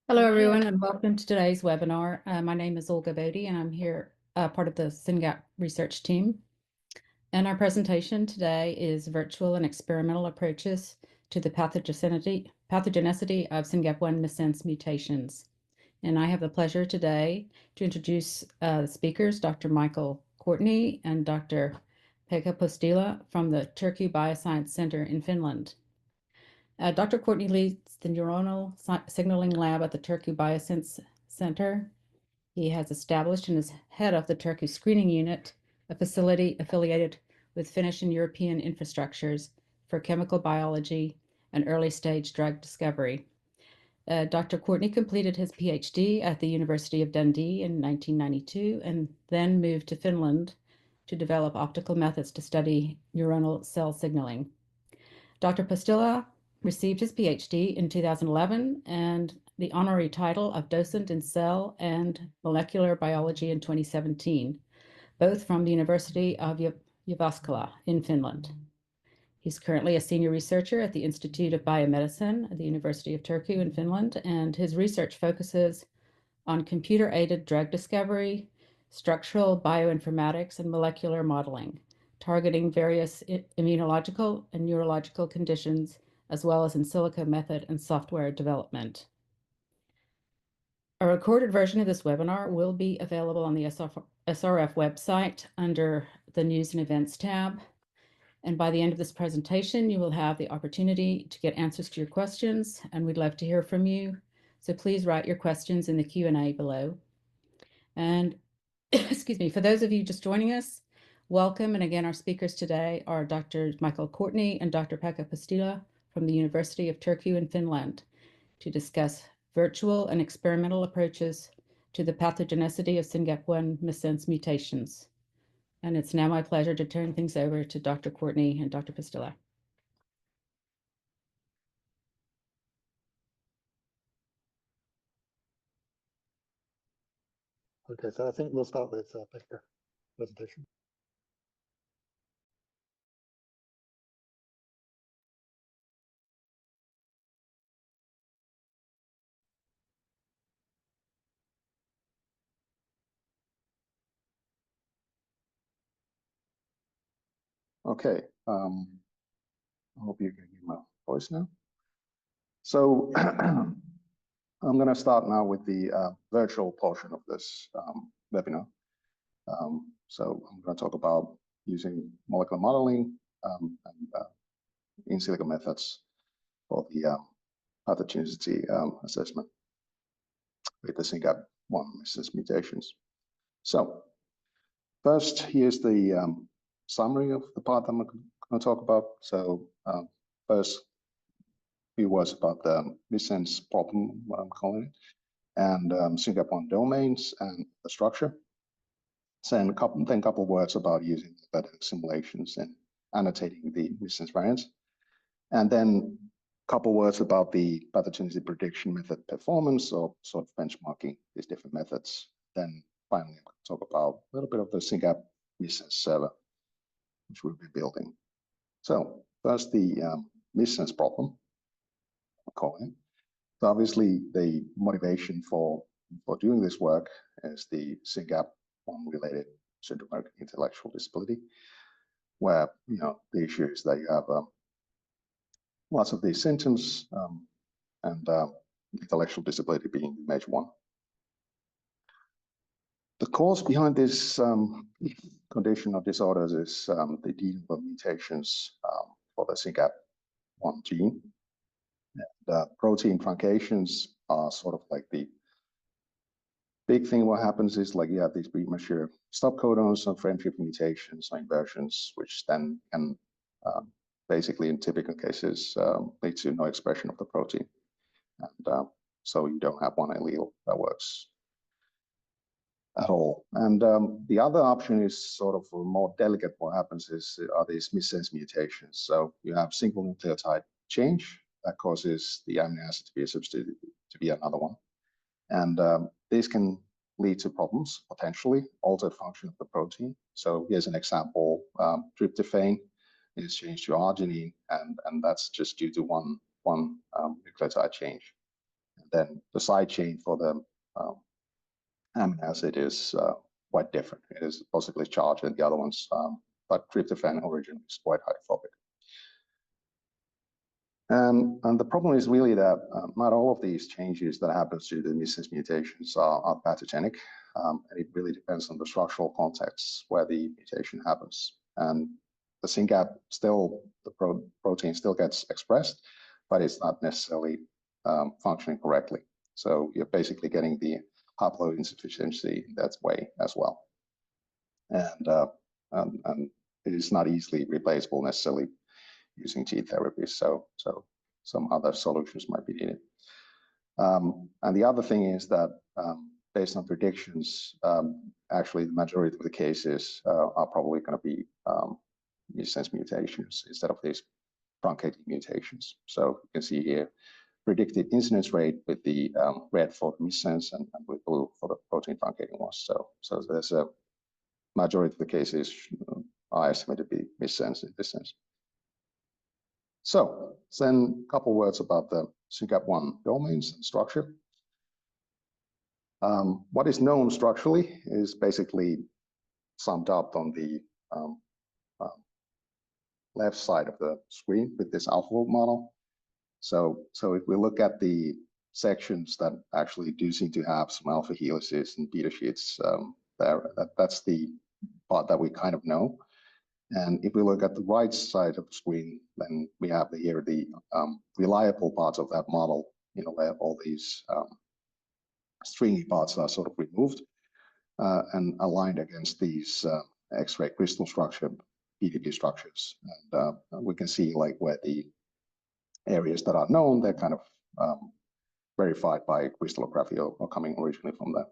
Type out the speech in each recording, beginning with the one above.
Hello, everyone, and welcome to today's webinar. My name is Olga Bodie, and I'm here part of the SynGAP research team. And our presentation today is virtual and experimental approaches to the pathogenicity of SynGAP1 missense mutations. And I have the pleasure today to introduce the speakers, Dr. Michael Courtney and Dr. Pekka Postila from the Turku Bioscience Center in Finland. Dr. Courtney leads the neuronal signaling lab at the Turku Bioscience Center. He has established and is head of the Turku Screening Unit, a facility affiliated with Finnish and European infrastructures for chemical biology and early-stage drug discovery. Dr. Courtney completed his PhD at the University of Dundee in 1992 and then moved to Finland to develop optical methods to study neuronal cell signaling. Dr. Postila received his PhD in 2011 and the honorary title of docent in cell and molecular biology in 2017, both from the University of Jyväskylä in Finland. He's currently a senior researcher at the Institute of Biomedicine at the University of Turku in Finland, and his research focuses on computer-aided drug discovery, structural bioinformatics, and molecular modeling, targeting various immunological and neurological conditions, as well as in silico method and software development. A recorded version of this webinar will be available on the SRF website under the News and Events tab. And by the end of this presentation, you will have the opportunity to get answers to your questions, and we'd love to hear from you. So please write your questions in the Q&A below. And excuse me, for those of you just joining us, welcome. And again, our speakers today are Dr. Michael Courtney and Dr. Pekka Postila from the University of Turku in Finland to discuss virtual and experimental approaches to the pathogenicity of SynGAP1 missense mutations. And it's now my pleasure to turn things over to Dr. Courtney and Dr. Postila. Okay, so I think we'll start with Pekka presentation. Okay, I hope you can hear my voice now. So I'm going to start now with the virtual portion of this webinar. So I'm going to talk about using molecular modeling and in silico methods for the pathogenicity assessment with the SynGAP1 missense mutations. So first, here's the summary of the part I'm going to talk about. So first, few words about the missense problem, what I'm calling it, and SynGAP1 domains and the structure. So then a couple words about using embedded simulations and annotating the missense variants, and then a couple words about the pathogenicity prediction method performance, or sort of benchmarking these different methods. Then finally, I'm going to talk about a little bit of the SynGAP missense server, which we'll be building. So first, the missense problem, I'm calling it. So obviously, the motivation for doing this work is the SynGAP1 related syndrome intellectual disability, where the issue is that you have lots of these symptoms and intellectual disability being the major one. The cause behind this condition or disorders is the de novo mutations for the SynGAP1 gene. And protein truncations are sort of like the big thing. What happens is, like, you have these premature stop codons and frame-shift mutations or inversions, which then can basically, in typical cases, lead to no expression of the protein. And so you don't have one allele that works at all. And the other option is sort of more delicate. What happens are these missense mutations. So you have single nucleotide change that causes the amino acid to be a substitute to be another one. And these can lead to problems, potentially, altered function of the protein. So here's an example. Tryptophan is changed to arginine, and that's just due to one nucleotide change. Then the side chain for the amino acid is quite different. It is positively charged than the other ones, but tryptophan origin is quite hydrophobic. And the problem is really that not all of these changes that happen due to the missense mutations are pathogenic. And it really depends on the structural context where the mutation happens. And the SynGAP still, the protein still gets expressed, but it's not necessarily functioning correctly. So you're basically getting the haploinsufficiency that way as well. And it is not easily replaceable necessarily using gene therapy. So some other solutions might be needed. And the other thing is that based on predictions, actually the majority of the cases are probably going to be missense mutations instead of these truncating mutations. So you can see here predicted incidence rate with the red for the missense and with blue for the protein truncating ones. So there's a majority of the cases are estimated to be missense in this sense. So then a couple words about the SynGAP1 domains and structure. What is known structurally is basically summed up on the left side of the screen with this AlphaFold model. So if we look at the sections that actually do seem to have some alpha helices and beta sheets, that's the part that we kind of know. And if we look at the right side of the screen, then we have here the reliable parts of that model, where all these stringy parts are sort of removed and aligned against these X-ray crystal structure, PDB structures. And we can see like where the areas that are known, they're kind of verified by crystallography or coming originally from there.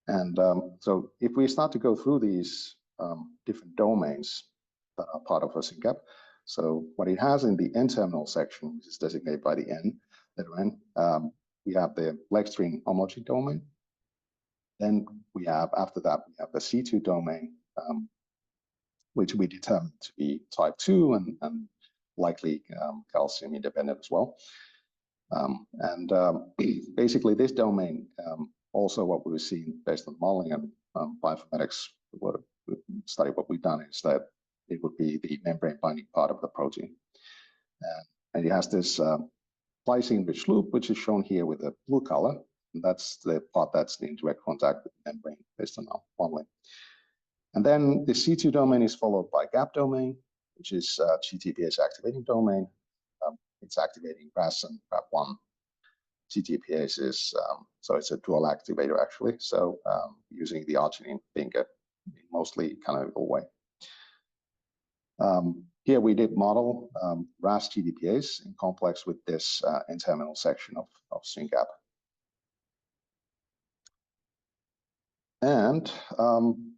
And so if we start to go through these different domains that are part of a SynGAP, so what it has in the N-terminal section, which is designated by the N, letter N, we have the leg string homology domain. Then we have, after that, we have the C2 domain, which we determined to be type 2 and likely calcium independent as well. Basically this domain, also what we've seen based on modeling and bioinformatics, study what we've done is that it would be the membrane binding part of the protein. And it has this glycine-rich loop, which is shown here with a blue color. And that's the part that's in direct contact with the membrane based on our modeling. And then the C2 domain is followed by GAP domain, which is GTPase activating domain. It's activating RAS and GAP1. GTPase is, so it's a dual activator actually. So using the arginine finger in mostly canonical way. Here we did model RAS GTPase in complex with this N-terminal section of SynGAP. And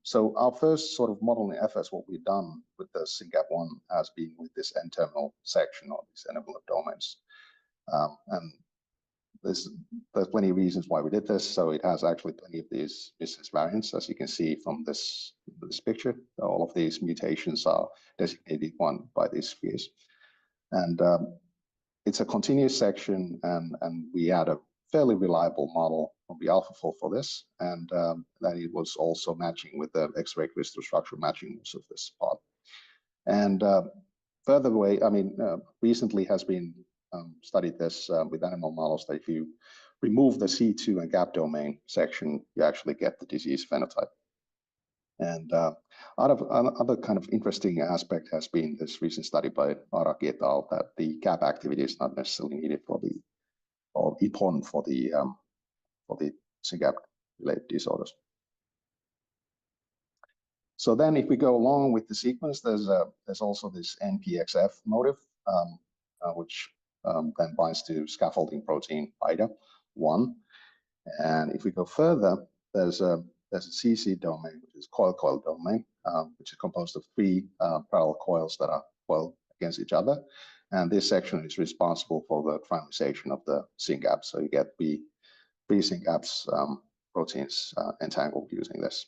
so our first sort of modeling efforts, what we've done with the SynGAP1 has been with this N-terminal section or these envelope domains. And there's plenty of reasons why we did this. So it has actually plenty of these missense variants, as you can see from this picture. All of these mutations are designated one by these spheres. And it's a continuous section, and we had a fairly reliable model of the AlphaFold for this, and that it was also matching with the X-ray crystal structure matching most of this part. And further away, I mean, recently has been studied this with animal models that if you remove the C2 and GAP domain section, you actually get the disease phenotype. And other kind of interesting aspect has been this recent study by Arak et al. That the GAP activity is not necessarily needed for the, or important for the SynGAP-related disorders. So then if we go along with the sequence, there's also this NPXF motif, which then binds to scaffolding protein IDA1. And if we go further, there's a CC domain, which is coil-coil domain, which is composed of 3 parallel coils that are coiled against each other. And this section is responsible for the trimerization of the SynGAP. So you get the 3 SynGAPs proteins entangled using this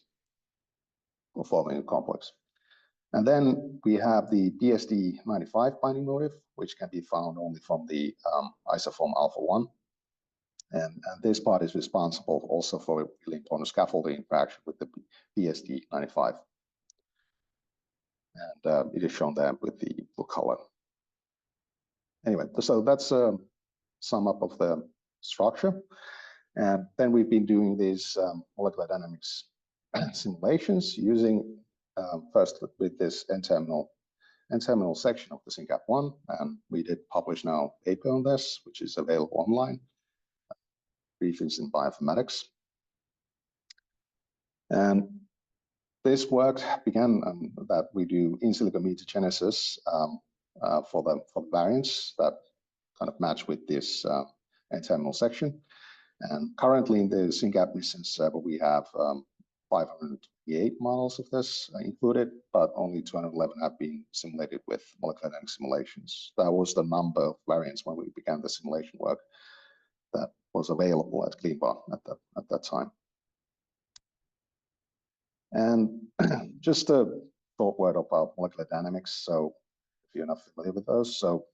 for forming a complex. And then we have the BSD95 binding motif, which can be found only from the isoform alpha 1. And this part is responsible also for a really important scaffolding interaction with the PSD95. And it is shown there with the blue color. Anyway, so that's a sum up of the structure. And then we've been doing these molecular dynamics simulations using first with this N-terminal section of the SynGAP1, and we did publish now a paper on this, which is available online, briefings in bioinformatics. And this work began that we do in silico mutagenesis for the variants that kind of match with this N-terminal section. And currently in the SynGAP missense server, we have 528 models of this included, but only 211 have been simulated with molecular dynamics simulations. That was the number of variants when we began the simulation work that was available at CleanBar at that time. And just a short word about molecular dynamics. So if you're not familiar with those, so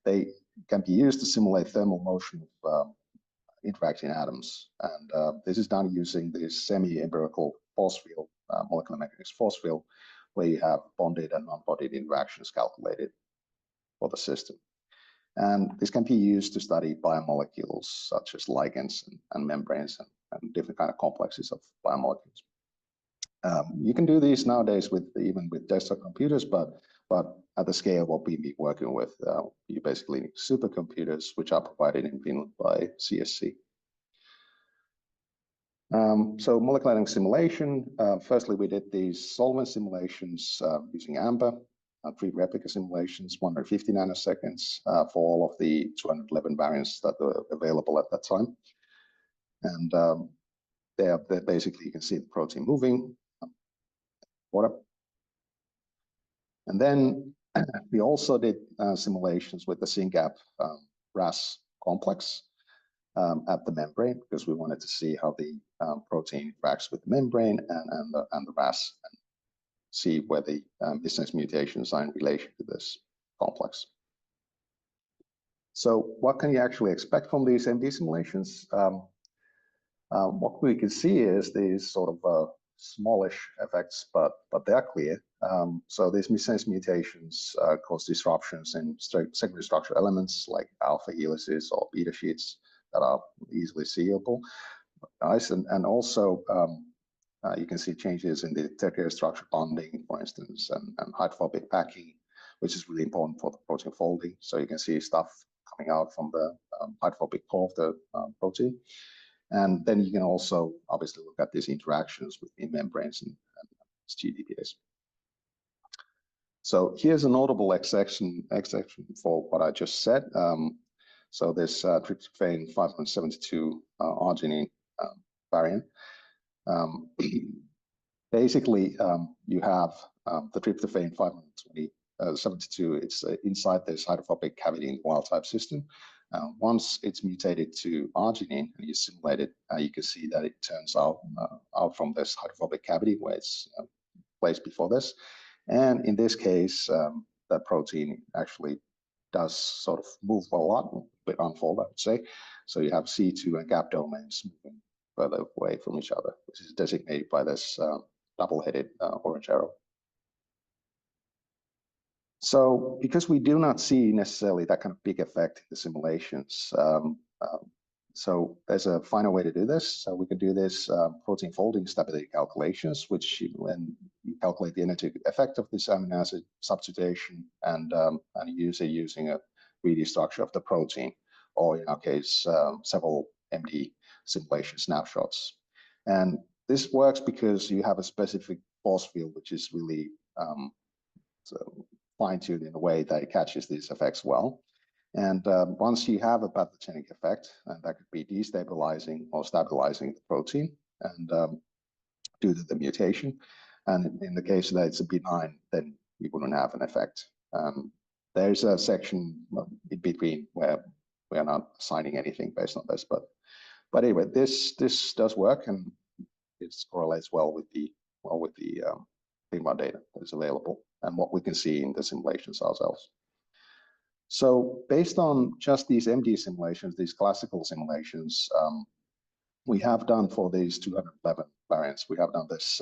they can be used to simulate thermal motion of interacting atoms. And this is done using this semi-empirical force field, molecular mechanics force field, where you have bonded and non-bonded interactions calculated for the system. And this can be used to study biomolecules such as ligands and membranes and different kind of complexes of biomolecules. You can do these nowadays even with desktop computers, but at the scale what we be working with, you basically need supercomputers, which are provided in Finland by CSC. So molecular dynamics simulation, firstly, we did these solvent simulations using AMBER, 3 replica simulations, 150 nanoseconds for all of the 211 variants that were available at that time. And there basically you can see the protein moving. Water. And then we also did simulations with the SynGAP RAS complex at the membrane, because we wanted to see how the protein interacts with the membrane and the RAS, and see where the missense mutations are in relation to this complex. So what can you actually expect from these MD simulations? What we can see is these sort of smallish effects, but they are clear. So these missense mutations cause disruptions in secondary structural elements like alpha helices or beta sheets that are easily seeable. Nice, and also you can see changes in the tertiary structure bonding, for instance, and hydrophobic packing, which is really important for the protein folding. So you can see stuff coming out from the hydrophobic core of the protein. And then you can also obviously look at these interactions between membranes and GDPs. So here's a notable exception for what I just said. So this tryptophan 572 arginine variant. Basically, you have the tryptophan 572. It's inside this hydrophobic cavity in the wild type system. Once it's mutated to arginine and you simulate it, you can see that it turns out from this hydrophobic cavity where it's placed before this. And in this case, that protein actually does sort of move a lot, a bit unfold, I would say. So you have C2 and gap domains moving further away from each other, which is designated by this double-headed orange arrow. So because we do not see necessarily that kind of big effect in the simulations, so there's a final way to do this. So we can do this protein folding stability calculations, which when you calculate the energetic effect of this amino acid substitution and use it using a 3D structure of the protein, or in our case, several MD simulation snapshots. And this works because you have a specific force field, which is really fine-tuned in a way that it catches these effects well. And once you have a pathogenic effect, and that could be destabilizing or stabilizing the protein, and due to the mutation, and in the case that it's a benign, then you wouldn't have an effect. There's a section in between where we are not assigning anything based on this, but anyway, this does work, and it correlates well with the CleanBar data that is available and what we can see in the simulations ourselves. So based on just these MD simulations, these classical simulations, we have done for these 211 variants, we have done this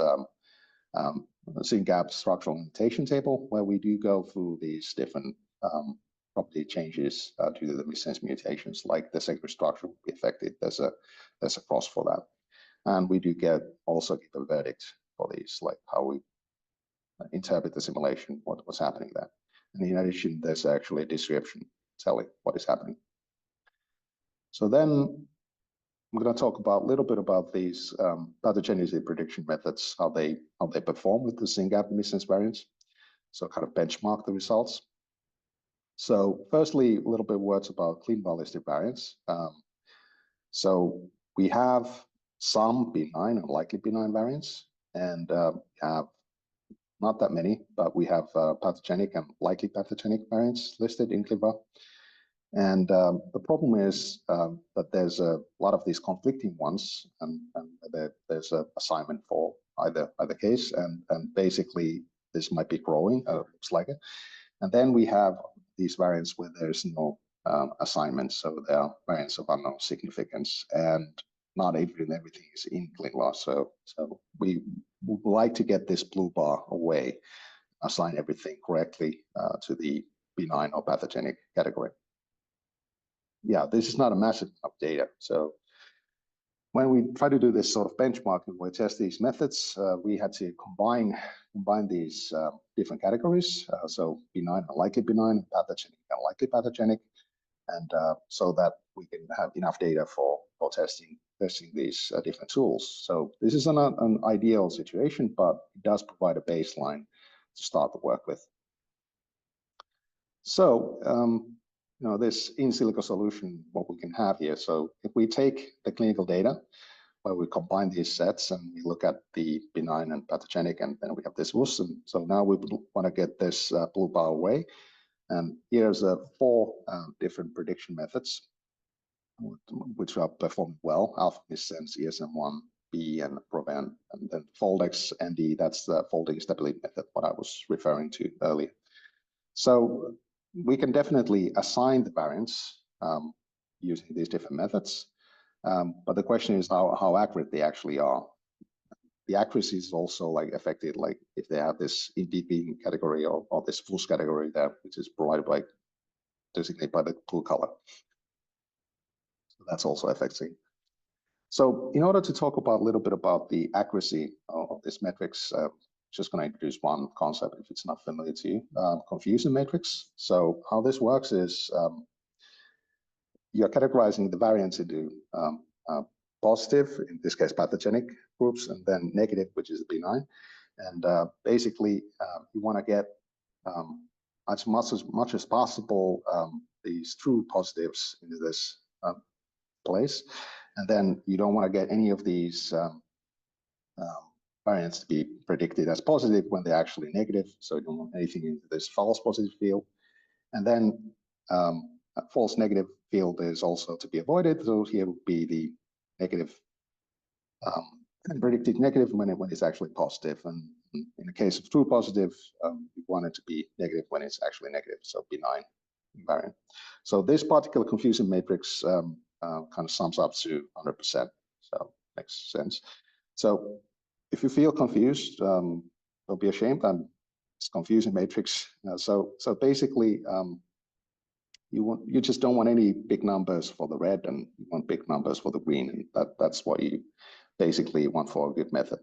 SynGAP structural mutation table, where we do go through these different property changes due to the missense mutations, like the secondary structure will be affected. There's a cross for that. And we do also give a verdict for these, like how we interpret the simulation, what's happening there. And in addition, there's actually a description telling what is happening. So then I'm going to talk a little bit about these pathogenicity prediction methods, how they perform with the SynGAP missense variants. So kind of benchmark the results. So firstly, a little bit of words about clean ballistic variants. So we have some benign and likely benign variants, and have not that many, but we have pathogenic and likely pathogenic variants listed in CLIVA. And the problem is that there's a lot of these conflicting ones, and there's an assignment for either case, and basically this might be growing, looks like it. And then we have these variants where there's no assignment, so they are variants of unknown significance, and not everything is in CLIVA. So we would like to get this blue bar away, assign everything correctly to the benign or pathogenic category. Yeah, this is not a massive amount of data. So when we try to do this sort of benchmarking, we test these methods, we had to combine these different categories. So benign and likely benign, pathogenic and likely pathogenic, and so that we can have enough data for testing these different tools. So this is an ideal situation, but it does provide a baseline to start the work with. So this in silico solution, what we can have here. So if we take the clinical data, where we combine these sets and we look at the benign and pathogenic, and then we have this WUS. And so now we want to get this blue bar away. And here's 4 different prediction methods, which are performing well: alpha missense, ESM1, B, and PROVEN. And then FoldX ND, that's the folding stability method, what I was referring to earlier. So we can definitely assign the variants using these different methods. But the question is how accurate they actually are. The accuracy is also affected, like if they have this INDP category or this FUS category there, which is provided by designated by the blue color. So that's also affecting. So in order to talk about a little bit about the accuracy of this metrics, just going to introduce one concept if it's not familiar to you, confusion matrix. So how this works is you're categorizing the variants into positive, in this case pathogenic groups, and then negative, which is benign. And basically, you want to get as much as possible these true positives into this place, and then you don't want to get any of these variants to be predicted as positive when they're actually negative. So you don't want anything into this false positive field. And then false negative field is also to be avoided. So here would be the negative and predicted negative when it's actually positive. And in the case of true positive, we want it to be negative when it's actually negative, so benign variant. So this particular confusion matrix kind of sums up to 100%. So makes sense. So if you feel confused, don't be ashamed. It's confusion matrix. So basically, you just don't want any big numbers for the red, and you want big numbers for the green, and that's what you basically want for a good method.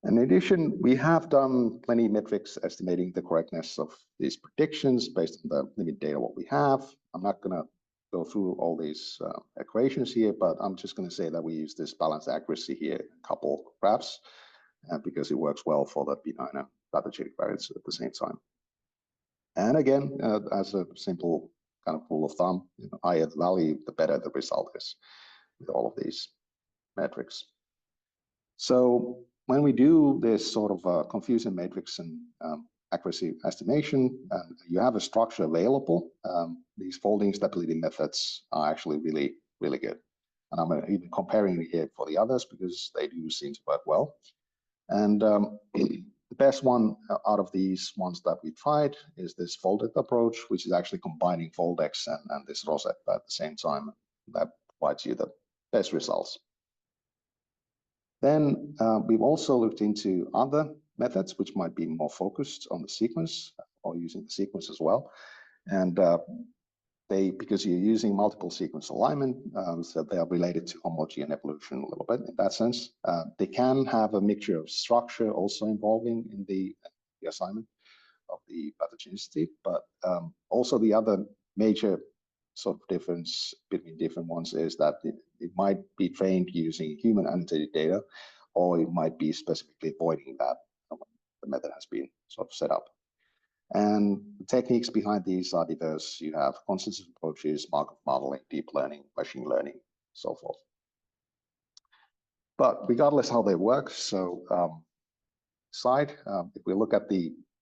In addition, we have done plenty of metrics estimating the correctness of these predictions based on the limited data what we have. I'm not going to go through all these equations here, but I'm just going to say that we use this balanced accuracy here, a couple graphs, because it works well for the benign and pathogenic variants at the same time. And again, as a simple kind of rule of thumb, higher the value, the better the result is with all of these metrics. So when we do this sort of confusion matrix and accuracy estimation, you have a structure available. These folding stability methods are actually really, really good. And I'm even comparing it here for the others because they do seem to work well. And The best one out of these ones that we tried is this folded approach, which is actually combining Foldex and this rosette at the same time. That provides you the best results. Then we've also looked into other methods which might be more focused on the sequence or using the sequence as well. And because you're using multiple sequence alignment, so they are related to homology evolution a little bit in that sense. They can have a mixture of structure also involving in the assignment of the pathogenicity, but also the other major sort of difference between different ones is that it might be trained using human annotated data, or it might be specifically avoiding that when the method has been sort of set up. And the techniques behind these are diverse. You have consensus approaches, Markov modeling, deep learning, machine learning, so forth. But regardless how they work, so if we look at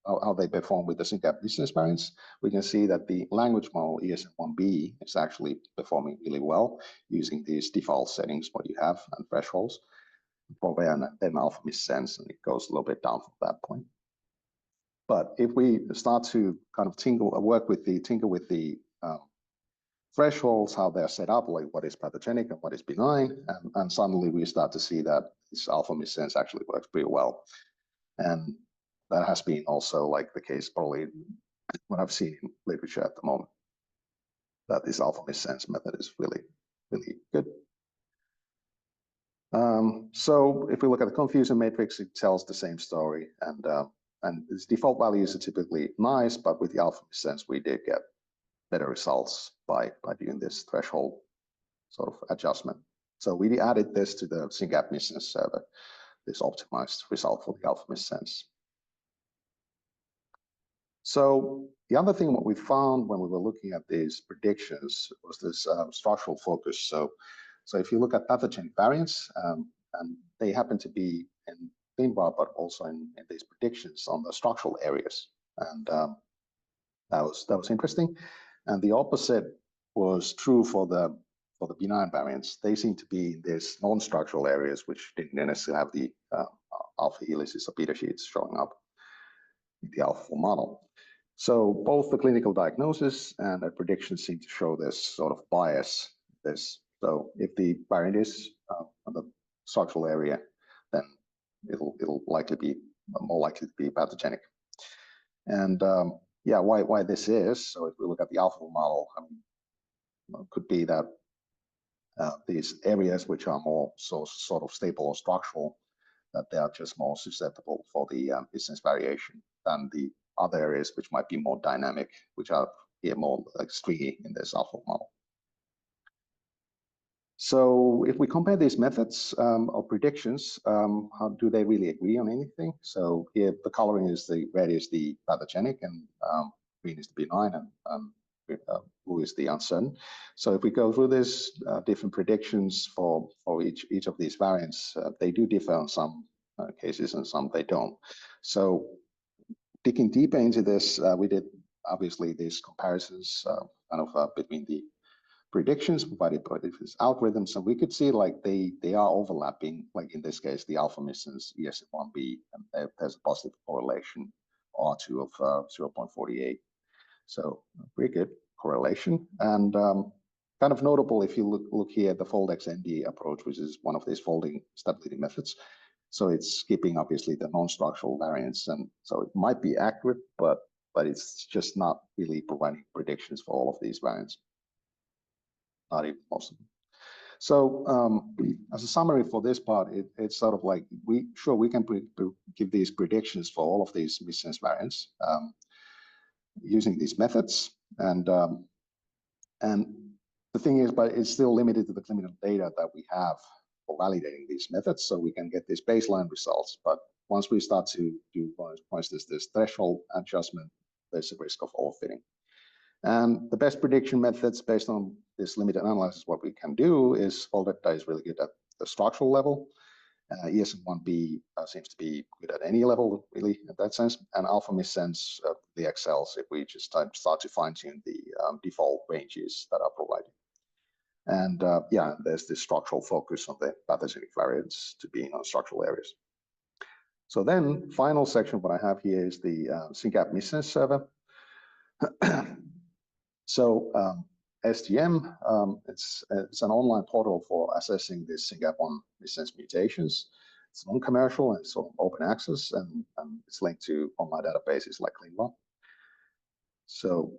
how they perform with the SynGAP business variants, we can see that the language model ESM1B is actually performing really well using these default settings, what you have, and thresholds, probably an alpha missense, and it goes a little bit down from that point. But if we start to kind of tinker with the thresholds, how they're set up, like what is pathogenic and what is benign, and suddenly we start to see that this alpha missense actually works pretty well. And that has been also like the case probably what I've seen in literature at the moment, that this alpha missense method is really, really good. So if we look at the confusion matrix, it tells the same story, and its default values are typically nice, but with the alpha missense, we did get better results by doing this threshold sort of adjustment. So we added this to the SynGAP missense server, this optimized result for the alpha missense. So the other thing what we found when we were looking at these predictions was this structural focus. So if you look at pathogenic variants, and they happen to be in CleanVar, but also in these predictions on the structural areas, and that was interesting. And the opposite was true for the benign variants. They seem to be in these non-structural areas, which didn't necessarily have the alpha helices or beta sheets showing up in the alpha model. So both the clinical diagnosis and the prediction seem to show this sort of bias. So if the variant is on the structural area, then it'll likely be more likely to be pathogenic. And yeah, why this is, so if we look at the alpha model, I mean, it could be that these areas which are more sort of stable or structural, that they are just more susceptible for the business variation than the other areas which might be more dynamic, which are here more like stringy in this alpha model. So if we compare these methods of predictions, how do they really agree on anything? So here the coloring is the red is the pathogenic, and green is the benign, and blue is the uncertain. So if we go through this different predictions for each of these variants, they do differ in some cases and some they don't. So digging deeper into this, we did obviously these comparisons between the predictions provided by these algorithms, and we could see like they are overlapping, like in this case the alpha missense ESM1B, and there's a positive correlation R2 of 0.48. So pretty good correlation, and kind of notable if you look here at the Foldex ND approach, which is one of these folding stability methods. So it's skipping obviously the non-structural variants, and so it might be accurate, but it's just not really providing predictions for all of these variants, not even possible. So as a summary for this part, it's sort of like we can give these predictions for all of these missense variants using these methods, and the thing is, but it's still limited to the clinical data that we have for validating these methods, so we can get these baseline results. But once we start to do, for instance, this threshold adjustment, there's a risk of overfitting. And the best prediction methods based on this limited analysis, what we can do is Foldex is really good at the structural level. ESM1B seems to be good at any level, really, in that sense. And alpha missense really excels if we just start to fine-tune the default ranges that are provided. And yeah, there's this structural focus on the pathogenic variants to be in structural areas. So then, final section, what I have here is the SynGAP missense server. So STM, it's an online portal for assessing the SynGAP1 missense mutations. It's non-commercial and it's open access, and it's linked to online databases like CleanWell. So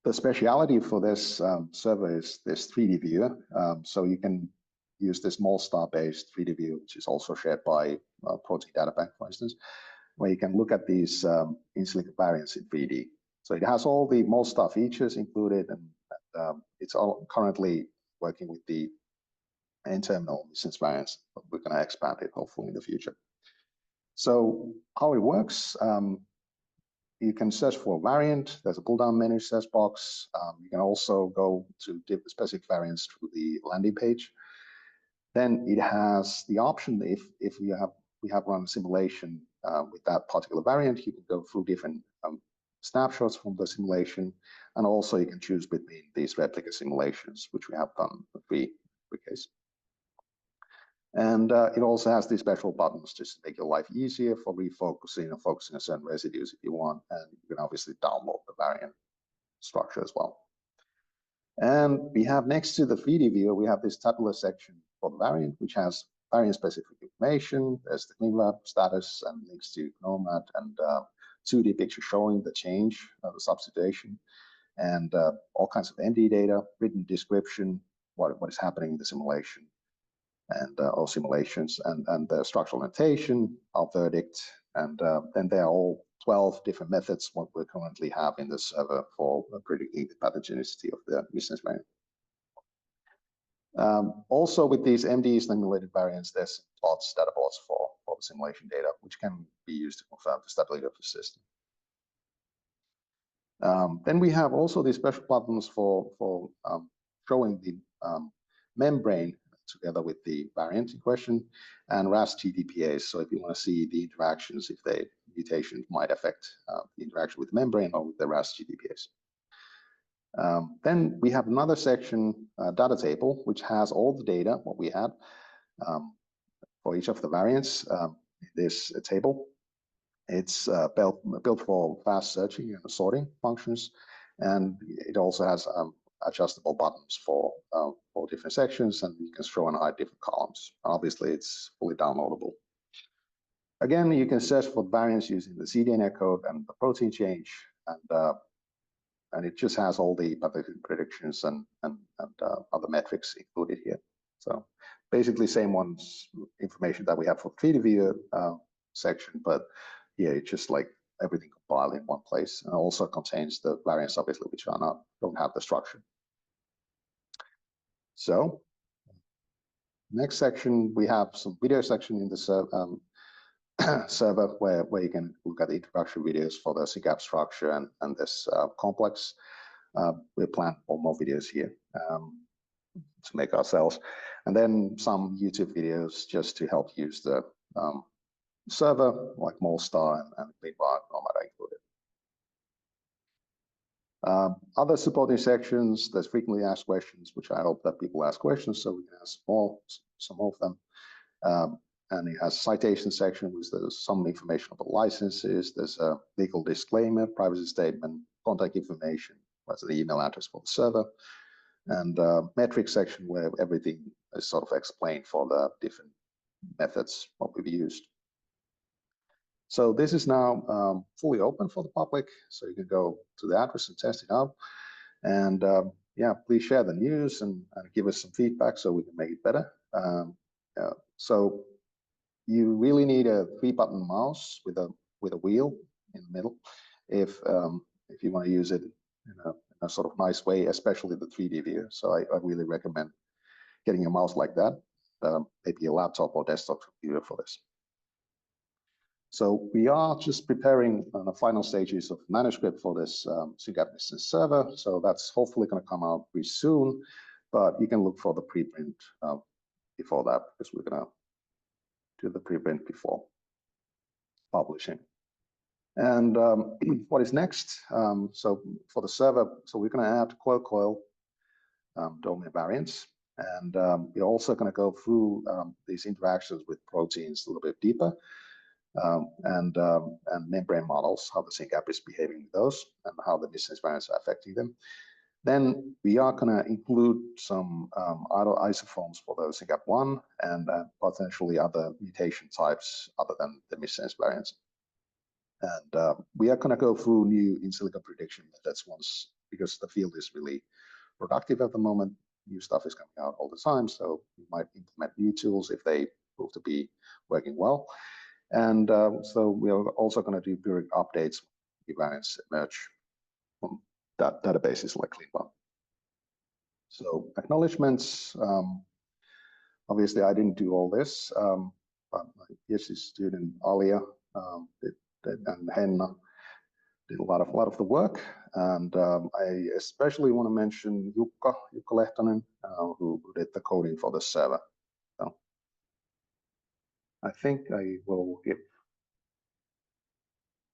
the speciality for this server is this 3D viewer. So you can use this MolStar-based 3D view, which is also shared by Protein Data Bank, for instance, where you can look at these in silico variants in 3D. So it has all the MolStar features included, and it's all currently working with the N-terminal missense variants, but we're going to expand it hopefully in the future. So how it works, you can search for a variant. There's a pull-down menu search box. You can also go to specific variants through the landing page. Then it has the option, if we have run a simulation with that particular variant, you can go through different snapshots from the simulation, and also you can choose between these replica simulations, which we have done in every case. And it also has these special buttons just to make your life easier for refocusing or focusing on certain residues if you want, and you can obviously download the variant structure as well. And we have, next to the 3D viewer, we have this tabular section for the variant, which has variant-specific information. There's the CleanLab status and links to GNOMAD, and 2D picture showing the change of the substitution, and all kinds of MD data, written description, what is happening in the simulation, and or simulations, and the structural notation, our verdict, and then there are all 12 different methods what we currently have in the server for predicting the pathogenicity of the missense variant. Also, with these MD stimulated variants, there's plots, data plots for the simulation data, which can be used to confirm the stability of the system. Then we have also these special buttons for showing the membrane together with the variant in question, and RAS GDPAs. So if you want to see the interactions, if the mutation might affect the interaction with the membrane or with the RAS GDPAs. Then we have another section, data table, which has all the data, what we had for each of the variants in this table. It's built for fast searching and sorting functions, and it also has adjustable buttons for different sections, and you can show and hide different columns. Obviously, it's fully downloadable. Again, you can search for variants using the cDNA code and the protein change, and it just has all the pathogen predictions and other metrics included here. So basically, same ones information that we have for 3D viewer section, but yeah, it's just like everything compiled in one place, and also contains the variants, obviously, which don't have the structure. So next section, we have some video section in the server where you can look at the introductory videos for the SynGAP structure and this complex. We plan for more videos here to make ourselves, and then some YouTube videos just to help use the server, like MolStar and CleanWell are included. Other supporting sections, there's frequently asked questions, which I hope that people ask questions, so we can ask some of them. And it has citation section, which there's some information about licenses. There's a legal disclaimer, privacy statement, contact information, what's the email address for the server, and metrics section where everything is sort of explained for the different methods what we've used. So this is now fully open for the public, so you can go to the address and test it out. And yeah, please share the news and give us some feedback so we can make it better. So you really need a 3-button mouse with a wheel in the middle if you want to use it in a sort of nice way, especially the 3D view. So I really recommend getting a mouse like that, maybe a laptop or desktop computer for this. So we are just preparing the final stages of manuscript for this SynGAP missense server. So that's hopefully going to come out pretty soon, but you can look for the preprint before that, because we're going to do the preprint before publishing. And what is next? So for the server, so we're going to add coil domain variants, and we're also going to go through these interactions with proteins a little bit deeper. and membrane models, how the SynGAP is behaving with those, and how the missense variants are affecting them. Then we are going to include some other isoforms for the SynGAP1 and potentially other mutation types other than the missense variants. And we are going to go through new in silico prediction methods once, because the field is really productive at the moment. New stuff is coming out all the time, so we might implement new tools if they prove to be working well. And so we are also going to do periodic updates when variants emerge from that databases like CleanOne. So acknowledgements. Obviously, I didn't do all this, but my PhD student Alia and Henna did a lot of the work. And I especially want to mention Jukka Lehtonen, who did the coding for the server. So I think I will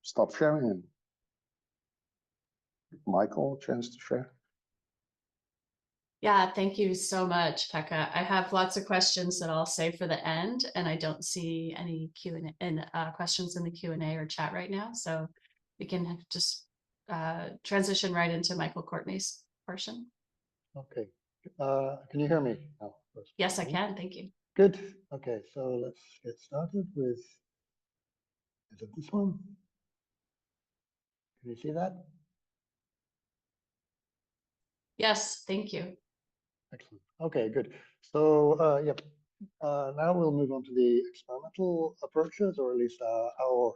stop sharing and give Michael a chance to share. Yeah, thank you so much, Pekka. I have lots of questions that I'll save for the end, and I don't see any Q&A and questions in the Q&A or chat right now. So we can just transition right into Michael Courtney's portion. Okay. Can you hear me now? Yes, I can. Thank you. Good. Okay, so let's get started with, is it this one? Can you see that? Yes, thank you. Excellent. Okay, good. So yep. Now we'll move on to the experimental approaches, or at least our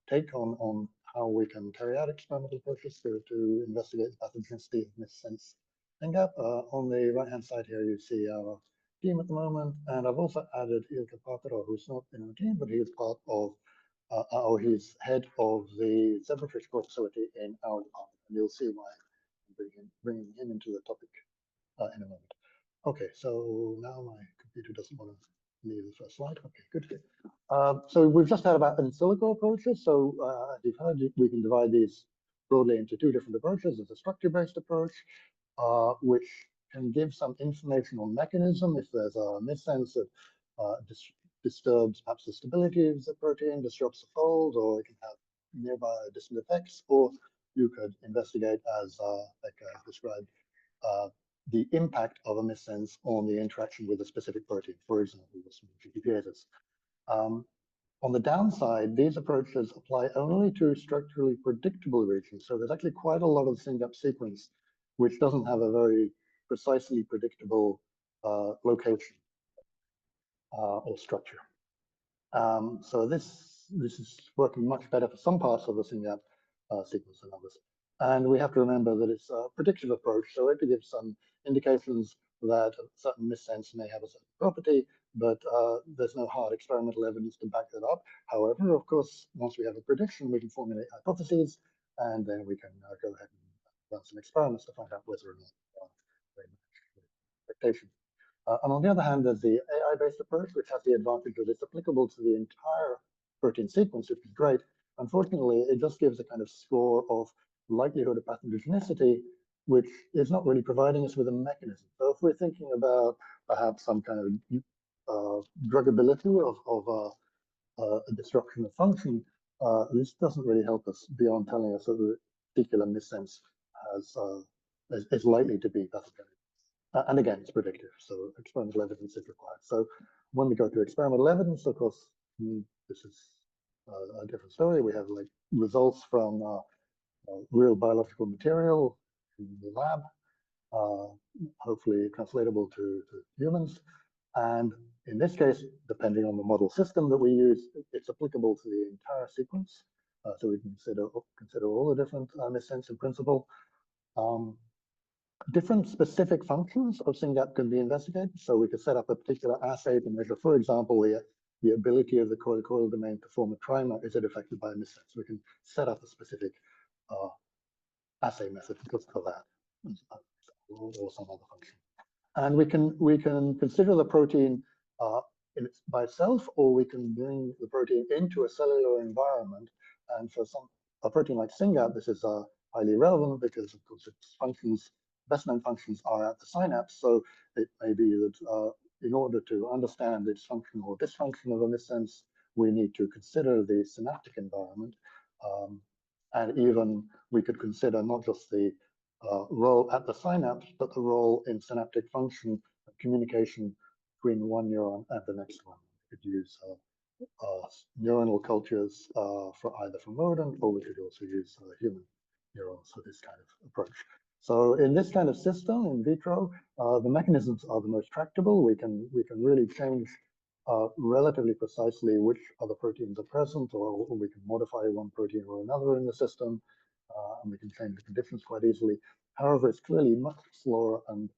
take on how we can carry out experimental approaches to investigate the pathogenicity of missense SynGAP. On the right-hand side here, you see our team at the moment, and I've also added Ilkka Paatero, who's not in our team, but he is part of, he's head of the zebrafish growth facility in our department, and you'll see why I'm bringing him into the topic in a moment. Okay, so now my computer doesn't want to leave the first slide. Okay, good. So we've just heard about in silico approaches. So as you've heard, we can divide these broadly into two different approaches. There's a structure-based approach, which can give some information on mechanism if there's a missense that disturbs perhaps the stability of the protein, disrupts the fold, or it can have nearby distant effects, or you could investigate, as Pekka described, the impact of a missense on the interaction with a specific protein, for example, with some GTPases. On the downside, these approaches apply only to structurally predictable regions. So there's actually quite a lot of SynGAP sequence which doesn't have a very precisely predictable location or structure. So this is working much better for some parts of the SynGAP sequence than others. And we have to remember that it's a predictive approach, so it gives some indications that a certain missense may have a certain property, but there's no hard experimental evidence to back that up. However, of course, once we have a prediction, we can formulate hypotheses, and then we can go ahead and run some experiments to find out whether or not they match expectations. And on the other hand, there's the AI-based approach, which has the advantage that it's applicable to the entire protein sequence, which is great. Unfortunately, it just gives a kind of score of likelihood of pathogenicity, which is not really providing us with a mechanism. So if we're thinking about perhaps some kind of druggability of a disruption of function, this doesn't really help us beyond telling us that the particular missense is likely to be pathogenic. And again, it's predictive, so experimental evidence is required. So when we go to experimental evidence, of course, this is a different story. We have like results from real biological material in the lab, hopefully translatable to humans. And in this case, depending on the model system that we use, it's applicable to the entire sequence. So we can consider all the different missense in principle. Different specific functions of SynGAP can be investigated. So we could set up a particular assay to measure, for example, the ability of the coil domain to form a trimer. Is it affected by a missense? We can set up a specific assay method just for that, or some other function. And we can consider the protein by itself, or we can bring the protein into a cellular environment. And for a protein like SynGAP, this is highly relevant because, of course, its functions, best known functions, are at the synapse. So it may be that in order to understand its function or dysfunction of a missense, we need to consider the synaptic environment. And even we could consider not just the role at the synapse, but the role in synaptic function and communication between one neuron and the next one. We could use neuronal cultures either from rodent, or we could also use human neurons for this kind of approach. So in this kind of system, in vitro, the mechanisms are the most tractable. We can really change relatively precisely which other proteins are present, or we can modify one protein or another in the system, and we can change the conditions quite easily. However, it's clearly much slower and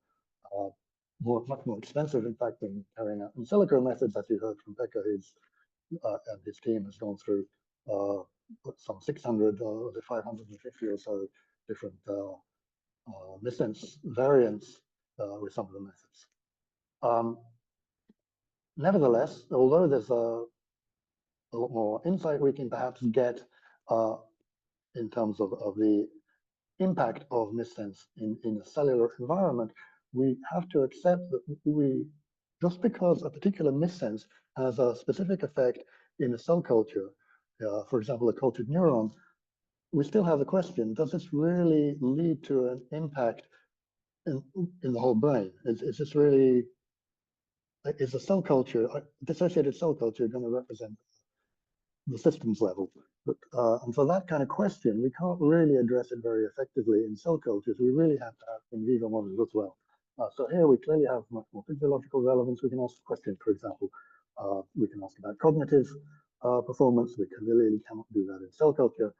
much more expensive, in fact, than carrying out in silico methods, as you heard from Pekka. And his team has gone through some 600 or 550 or so different missense variants with some of the methods. Nevertheless, although there's a lot more insight we can perhaps get in terms of the impact of missense in a cellular environment, we have to accept that just because a particular missense has a specific effect in a cell culture, for example, a cultured neuron, we still have the question, does this really lead to an impact in the whole brain? Is this really, is a cell culture, dissociated cell culture, going to represent the systems level? And for that kind of question, we can't really address it very effectively in cell cultures. We really have to have in vivo models as well. So here we clearly have much more physiological relevance. We can ask questions, for example, we can ask about cognitive performance. We clearly cannot do that in cell culture.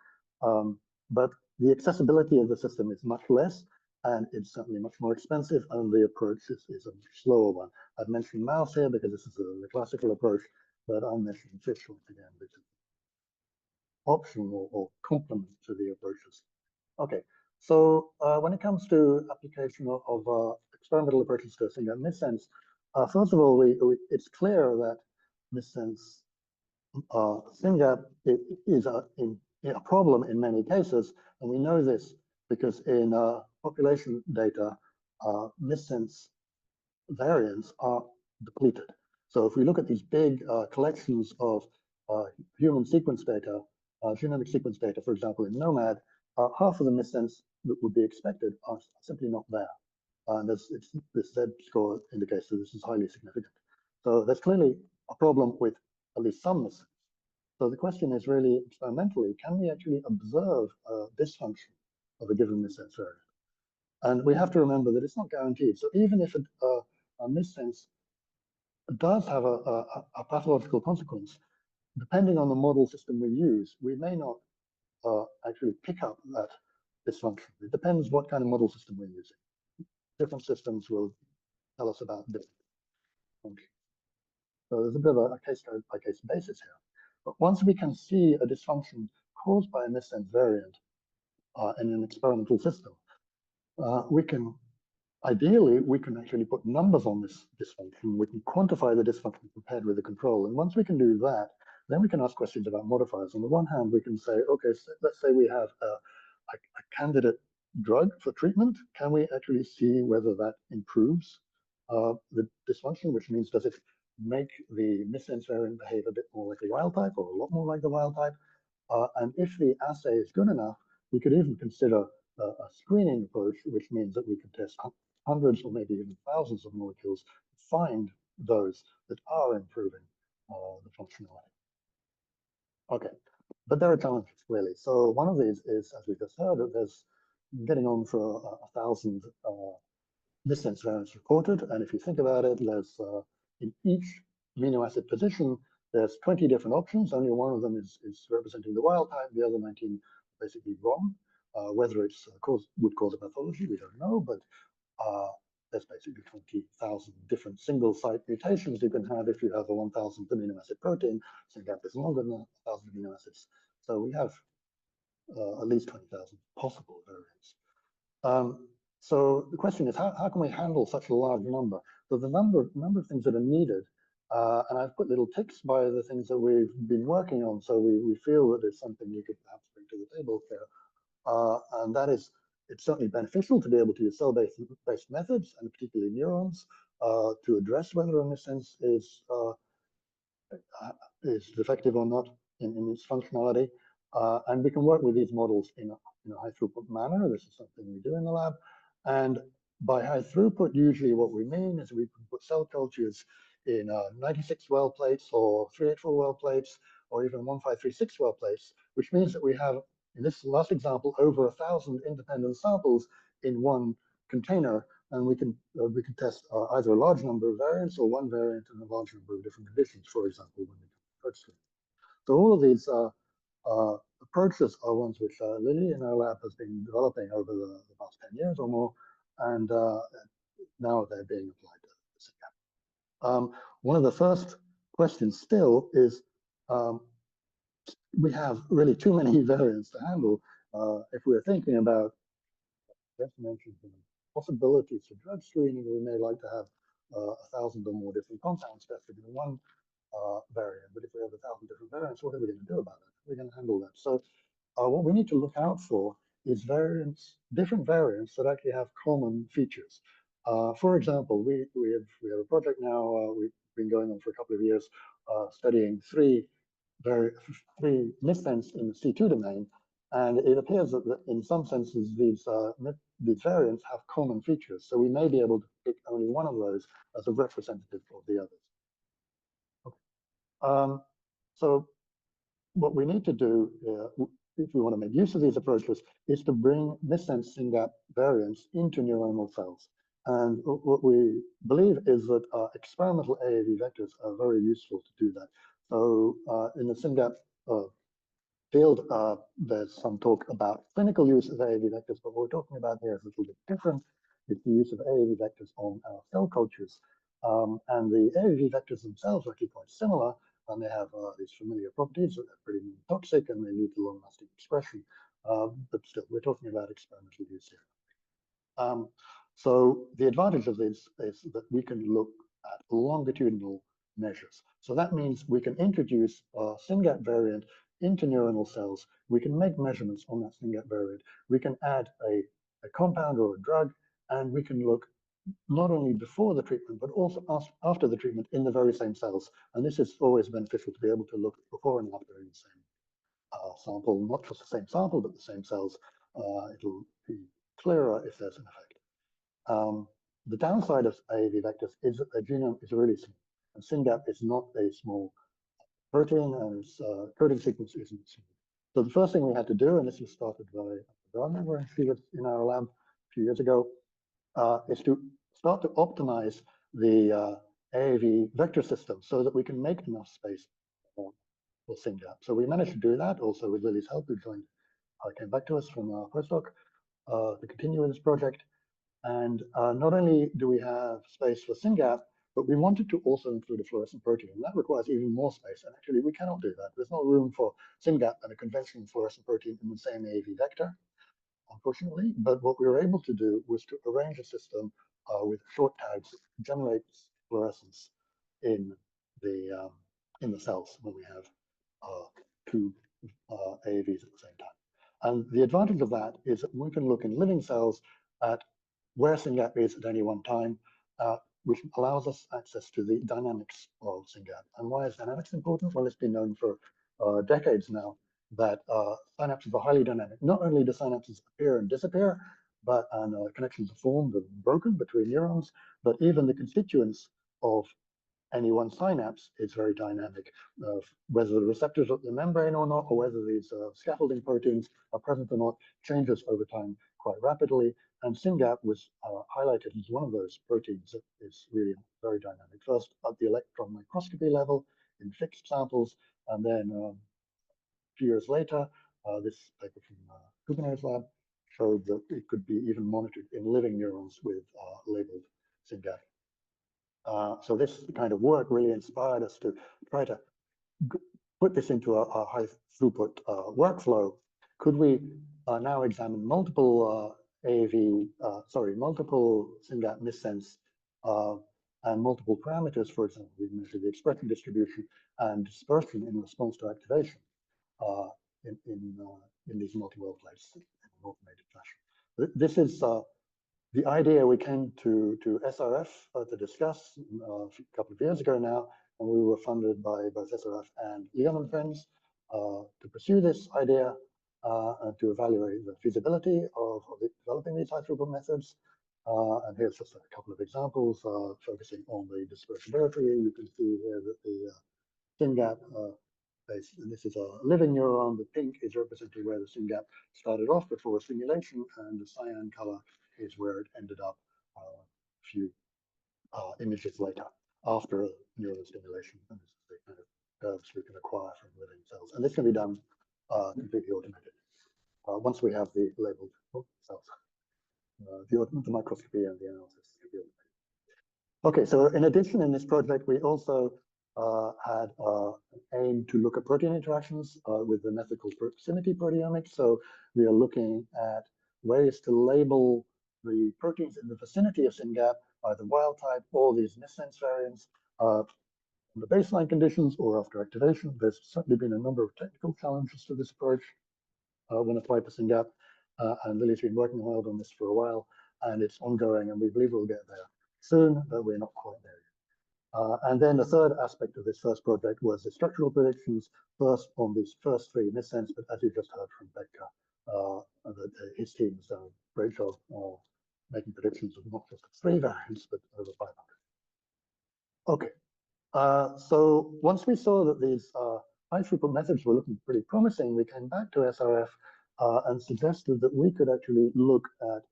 But the accessibility of the system is much less, and it's certainly much more expensive, and the approach is a much slower one. I've mentioned mouse here because this is the classical approach, but I'm mentioning fish once again, which is optional or complement to the approaches. Okay, so when it comes to application of experimental approaches to SynGAP missense, first of all, it's clear that missense SynGAP is a problem in many cases, and we know this because in population data, missense variants are depleted. So if we look at these big collections of human sequence data, genomic sequence data, for example, in Nomad, half of the missense that would be expected are simply not there. And this Z-score indicates that this is highly significant. So there's clearly a problem with at least some missense. So the question is really experimentally, can we actually observe dysfunction of a given missense variant? And we have to remember that it's not guaranteed. So even if a missense does have a pathological consequence, depending on the model system we use, we may not actually pick up that dysfunction. It depends what kind of model system we're using. Different systems will tell us about different functions. So there's a bit of a case-by-case basis here. But once we can see a dysfunction caused by a missense variant in an experimental system, ideally, we can actually put numbers on this dysfunction. We can quantify the dysfunction compared with the control. And once we can do that, then we can ask questions about modifiers. On the one hand, we can say, okay, so let's say we have a candidate drug for treatment. Can we actually see whether that improves the dysfunction, which means does it make the missense variant behave a bit more like the wild type or a lot more like the wild type? And if the assay is good enough, we could even consider a screening approach, which means that we can test hundreds or maybe even thousands of molecules to find those that are improving the functionality. Okay, but there are challenges, really. So one of these is, as we just heard, that there's getting on for 1,000 missense variants reported. And if you think about it, there's in each amino acid position, there's 20 different options. Only one of them is representing the wild type. The other 19 basically wrong. Whether it's would cause a pathology, we don't know, but there's basically 20,000 different single site mutations you can have if you have a 1,000 amino acid protein. SynGAP is longer than 1,000 amino acids. So we have at least 20,000 possible variants. So the question is, how can we handle such a large number? So the number of things that are needed, and I've put little ticks by the things that we've been working on. So we feel that it's something we could perhaps bring to the table here. And that is, it's certainly beneficial to be able to use cell-based methods, and particularly neurons, to address whether a missense is is defective or not in its functionality. And we can work with these models in a high throughput manner. This is something we do in the lab. And by high throughput, usually what we mean is we can put cell cultures in 96 well plates or 384 well plates or even 1536 well plates, which means that we have, in this last example, over 1,000 independent samples in one container, and we can test either a large number of variants or one variant in a large number of different conditions, for example, when we approach them. So all of these approaches are ones which Lily in our lab has been developing over the past 10 years or more, and now they're being applied to SynGAP. One of the first questions still is, we have really too many variants to handle. If we're thinking about, as mentioned, possibilities for drug screening, we may like to have 1,000 or more different compounds tested in one variant. But if we have 1,000 different variants, what are we going to do about it? We're going to handle that. So what we need to look out for is different variants that actually have common features. For example, we have a project now, we've been going on for a couple of years, studying three missense in the C2 domain. And it appears that in some senses, these variants have common features. So we may be able to pick only one of those as a representative of the others. Okay. So what we need to do, if we want to make use of these approaches, is to bring missense SynGAP variants into neuronal cells. And what we believe is that experimental AAV vectors are very useful to do that. So in the SynGAP field, there's some talk about clinical use of AAV vectors, but what we're talking about here is a little bit different. It's the use of AAV vectors on our cell cultures. And the AAV vectors themselves are actually quite similar, and they have these familiar properties that they're pretty toxic and they lead to long-lasting expression. But still, we're talking about experimental use here. So the advantage of this is that we can look at longitudinal measures. So that means we can introduce a SynGAP variant into neuronal cells. We can make measurements on that SynGAP variant. We can add a compound or a drug, and we can look not only before the treatment, but also after the treatment in the very same cells. And this is always beneficial to be able to look before and after in the same sample, not just the same sample, but the same cells. It'll be clearer if there's an effect. The downside of AAV vectors is that their genome is really small, and SynGAP is not a small protein, and its coding sequence isn't small. So the first thing we had to do, and this was started by Gardner when she was in our lab a few years ago, is to start to optimize the AAV vector system so that we can make enough space for SynGAP. So we managed to do that also with Lily's help, who came back to us from our postdoc to continue with this project. And not only do we have space for SynGAP, but we wanted to also include a fluorescent protein, and that requires even more space. And actually, we cannot do that. There's no room for SynGAP and a conventional fluorescent protein in the same AAV vector, unfortunately. But what we were able to do was to arrange a system with short tags that generates fluorescence in the cells when we have two AAVs at the same time. And the advantage of that is that we can look in living cells at where SynGAP is at any one time, which allows us access to the dynamics of SynGAP. And why is dynamics important? Well, it's been known for decades now that synapses are highly dynamic. Not only do synapses appear and disappear, but connections are formed and broken between neurons, but even the constituents of any one synapse is very dynamic. Whether the receptors are at the membrane or not, or whether these scaffolding proteins are present or not, changes over time quite rapidly. And SynGAP was highlighted as one of those proteins that is really very dynamic. First at the electron microscopy level in fixed samples, and then a few years later, this paper from Kubernetes lab showed that it could be even monitored in living neurons with labeled SynGAP. So this kind of work really inspired us to try to put this into a high throughput workflow. Could we now examine multiple multiple SynGAP missense and multiple parameters? For example, we measure the expression distribution and dispersion in response to activation in these multi-well plates in an automated fashion. This is the idea we came to SRF to discuss a couple of years ago now, and we were funded by both SRF and Leon and Friends to pursue this idea and to evaluate the feasibility of developing these high throughput methods. And here's just a couple of examples focusing on the dispersibility. You can see here that the SynGAP and this is a living neuron. The pink is representing where the SynGAP started off before simulation, and the cyan color is where it ended up a few images later after neural stimulation. And this is the kind of curves we can acquire from living cells. And this can be done completely automated once we have the labeled cells. The microscopy and the analysis can be automated. Okay, so in addition, in this project, we also had an aim to look at protein interactions with the method called proximity proteomics. So we are looking at ways to label the proteins in the vicinity of SynGAP, either wild type or these missense variants, the baseline conditions or after activation. There's certainly been a number of technical challenges to this approach when applied to SynGAP, and Lily's been working hard on this for a while, and it's ongoing, and we believe we'll get there soon, but we're not quite there yet. And then the third aspect of this first project was the structural predictions, first on these first three missense, but as you just heard from Becca, his team has done a great job making predictions of not just 3 variants, but over 500. Okay, so once we saw that these high throughput methods were looking pretty promising, we came back to SRF and suggested that we could actually look at,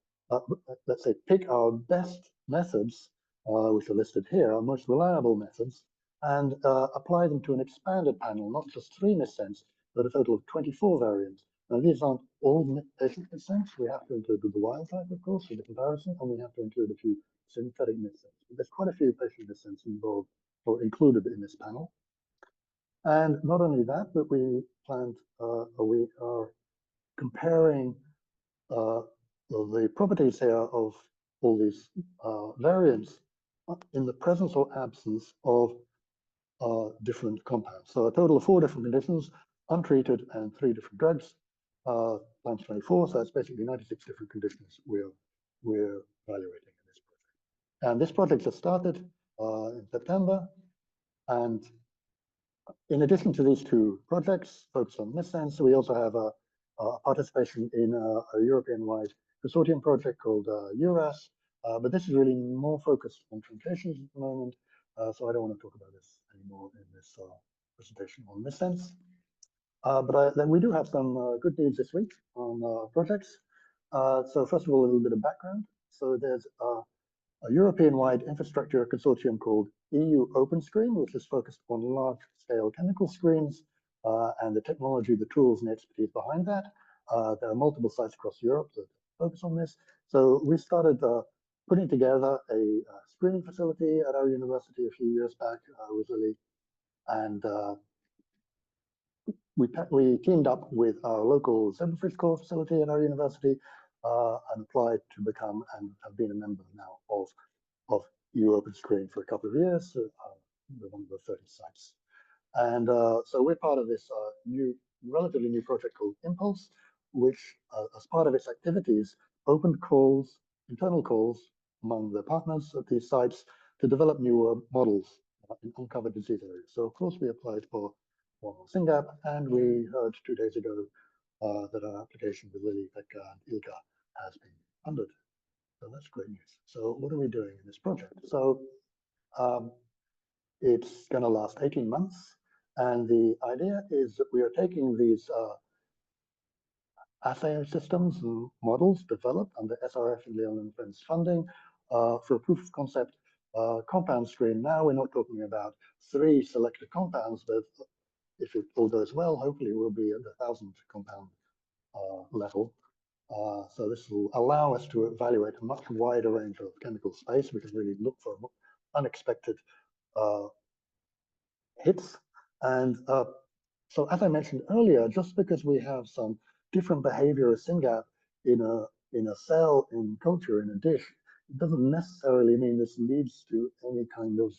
let's say, pick our best methods, which are listed here, our most reliable methods, and apply them to an expanded panel, not just 3 missense, but a total of 24 variants. Now, these aren't all patient missense. We have to include the wild type, of course, for the comparison, and we have to include a few synthetic missense. But there's quite a few patient missense involved or included in this panel. And not only that, but we are comparing the properties here of all these variants in the presence or absence of different compounds. So a total of 4 different conditions, untreated, and 3 different drugs, times 24. So that's basically 96 different conditions we're evaluating in this project. And this project just started in September. And in addition to these 2 projects focused on missense, we also have a participation in a European-wide consortium project called EURAS, but this is really more focused on truncations at the moment, so I don't want to talk about this anymore in this presentation on missense. But then we do have some good news this week on projects. So first of all, a little bit of background. So there's a European-wide infrastructure consortium called EU OpenScreen, which is focused on large-scale chemical screens and the technology, the tools, and expertise behind that. There are multiple sites across Europe that focus on this. So we started putting together a screening facility at our university a few years back with Lily, and we teamed up with our local Zebrafish core facility at our university and applied to become and have been a member now of EU OpenScreen for a couple of years, with one of the 30 sites. And so we're part of this relatively new project called Impulse, which as part of its activities, opened calls, internal calls among the partners at these sites to develop newer models in uncovered disease areas. So of course we applied for SynGAP, and we heard 2 days ago that our application with Lily, Becca, and Ilka has been funded. So that's great news. So what are we doing in this project? So it's going to last 18 months. And the idea is that we are taking these assay systems and models developed under SRF and Leon and Friends funding for a proof of concept compound screen. Now we're not talking about 3 selected compounds, but if it all goes well, hopefully we'll be at the 1,000 compound level. So this will allow us to evaluate a much wider range of chemical space. We can really look for unexpected hits. And so as I mentioned earlier, just because we have some different behavior of SynGAP in a cell, in culture, in a dish, it doesn't necessarily mean this leads to any kind of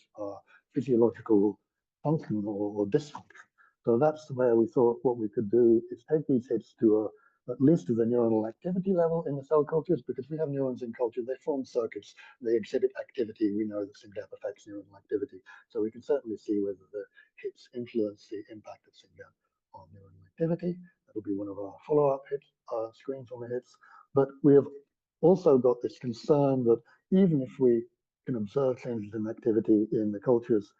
physiological function or dysfunction. So that's where we thought what we could do is take these hits to at least to the neuronal activity level in the cell cultures, because we have neurons in culture, they form circuits, they exhibit activity. We know that SynGAP affects neuronal activity. So we can certainly see whether the hits influence the impact of SynGAP on neuronal activity. That'll be one of our follow-up screens on the hits. But we have also got this concern that even if we can observe changes in activity in the cultures,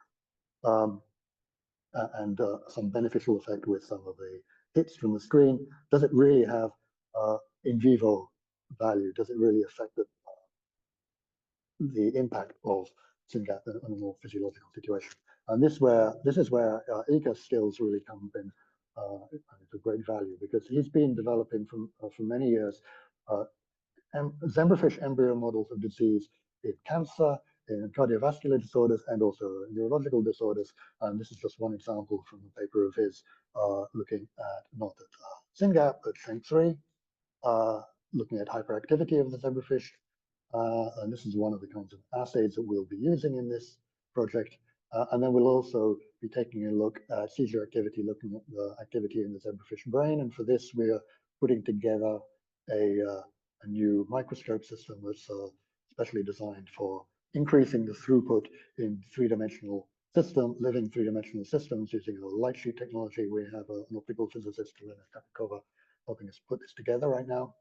and some beneficial effect with some of the hits from the screen, does it really have in vivo value? Does it really affect the impact of SynGAP in a more physiological situation? And this is where Iga's skills really come in. It's a great value because he's been developing for many years zebrafish embryo models of disease in cancer, in cardiovascular disorders, and also neurological disorders. And this is just one example from a paper of his looking at not at SynGAP, but SHANK3, looking at hyperactivity of the zebrafish. And this is one of the kinds of assays that we'll be using in this project. And then we'll also be taking a look at seizure activity, looking at the activity in the zebrafish brain. And for this, we're putting together a new microscope system that's specially designed for increasing the throughput in three-dimensional living three-dimensional systems using a light sheet technology. We have an optical physicist, Elena Kakova, helping us put this together right now.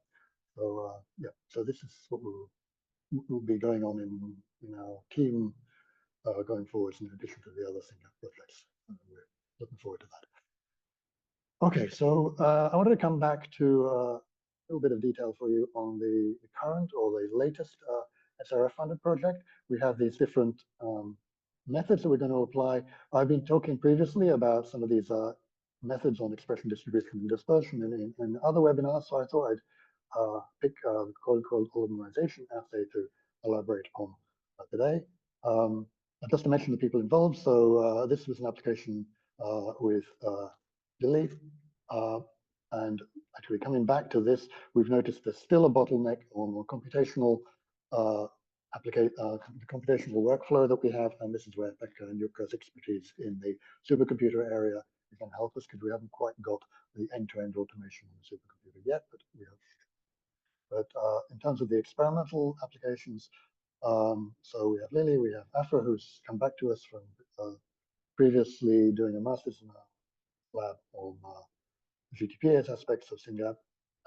So yeah, so this is what will be going on in our team going forwards, in addition to the other SynGAP projects. We're looking forward to that. Okay, so I wanted to come back to a little bit of detail for you on the current or the latest SRF funded project. We have these different methods that we're going to apply. I've been talking previously about some of these methods on expression distribution and dispersion in other webinars, so I thought I'd pick the cold polymerization assay to elaborate on today. Just to mention the people involved, so this was an application with Lily, and actually coming back to this, we've noticed there's still a bottleneck on computational computational workflow that we have, and this is where Pekka and Jukka's expertise in the supercomputer area can help us, because we haven't quite got the end-to-end automation in the supercomputer yet, but we have. But in terms of the experimental applications, so we have Lily, we have Afra, who's come back to us from previously doing a master's in a lab on GTPase aspects of SynGAP.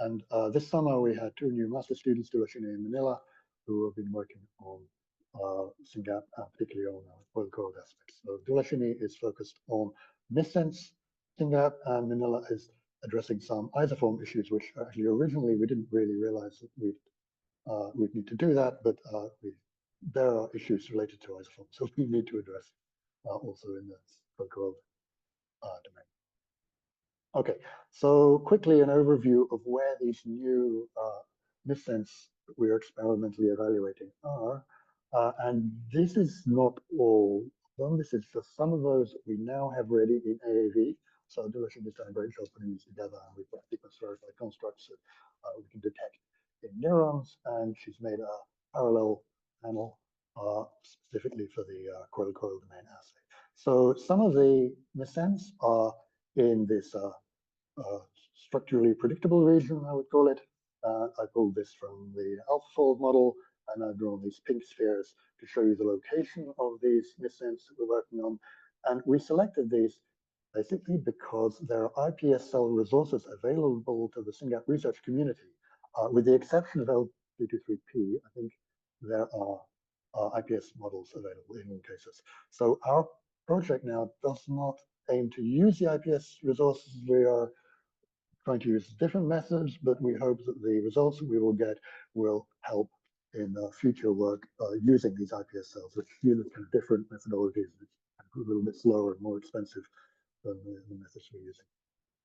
And this summer we had two new master students, Dulashini and Manila, who have been working on SynGAP, particularly on coil code aspects. So Dulashini is focused on missense SynGAP, and Manila is addressing some isoform issues, which actually originally we didn't really realize that we'd need to do that, but there are issues related to isoforms, so we need to address also in the coil domain. Okay, so quickly an overview of where these new missense we're experimentally evaluating are. And this is not all of them. This is just some of those that we now have ready in AAV. So Dulashini has done a great job putting these together, and we've got sequence verified constructs that we can detect in neurons, and she's made a parallel panel specifically for the coil domain assay. So some of the missense are in this structurally predictable region, I would call it. I pulled this from the AlphaFold model, and I've drawn these pink spheres to show you the location of these missense that we're working on. And we selected these basically because there are IPS cell resources available to the SynGAP research community. With the exception of L223P, I think there are IPS models available in all cases. So our project now does not aim to use the IPS resources. We are trying to use different methods, but we hope that the results that we will get will help in future work using these IPS cells, which use kind of different methodologies. It's a little bit slower and more expensive than the methods we're using.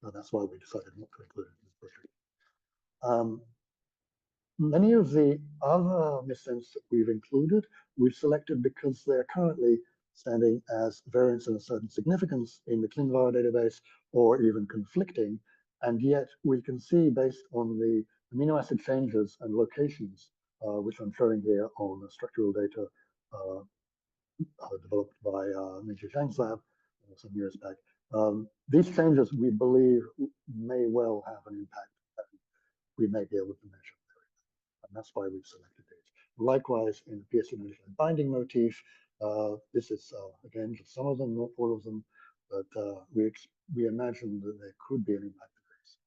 And that's why we decided not to include it in the project. Many of the other missense that we've included, we've selected because they're currently standing as variants of a certain significance in the ClinVar database, or even conflicting. And yet we can see, based on the amino acid changes and locations, which I'm showing here on the structural data developed by Minju Zhang's lab some years back. These changes, we believe, may well have an impact. we may be able to measure. And that's why we've selected these. Likewise, in the PSU95 binding motif, this is, again, just some of them, not all of them, but we imagine that there could be an impact of this.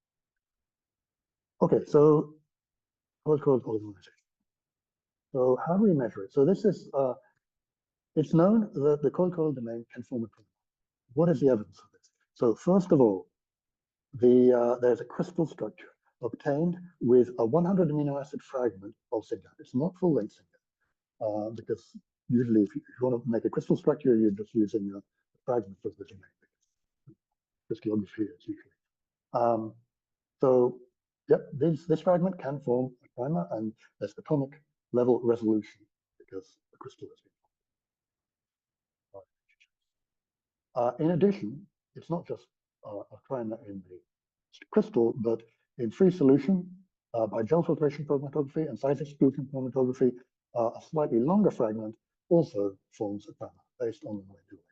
Okay, so cold organization. So how do we measure it? So this is, it's known that the cold domain can form a primer. What is the evidence of this? So first of all, there's a crystal structure obtained with a 100 amino acid fragment of SynGAP. It's not full-length SynGAP, because usually if you want to make a crystal structure, you're just using a fragment of the domain. Crystallography is usually. So, yep, this fragment can form a primer, and there's atomic level resolution because the crystal has been formed. In addition, it's not just a primer in the crystal, but in free solution by gel filtration chromatography and size exclusion chromatography, a slightly longer fragment also forms a primer based on the molecular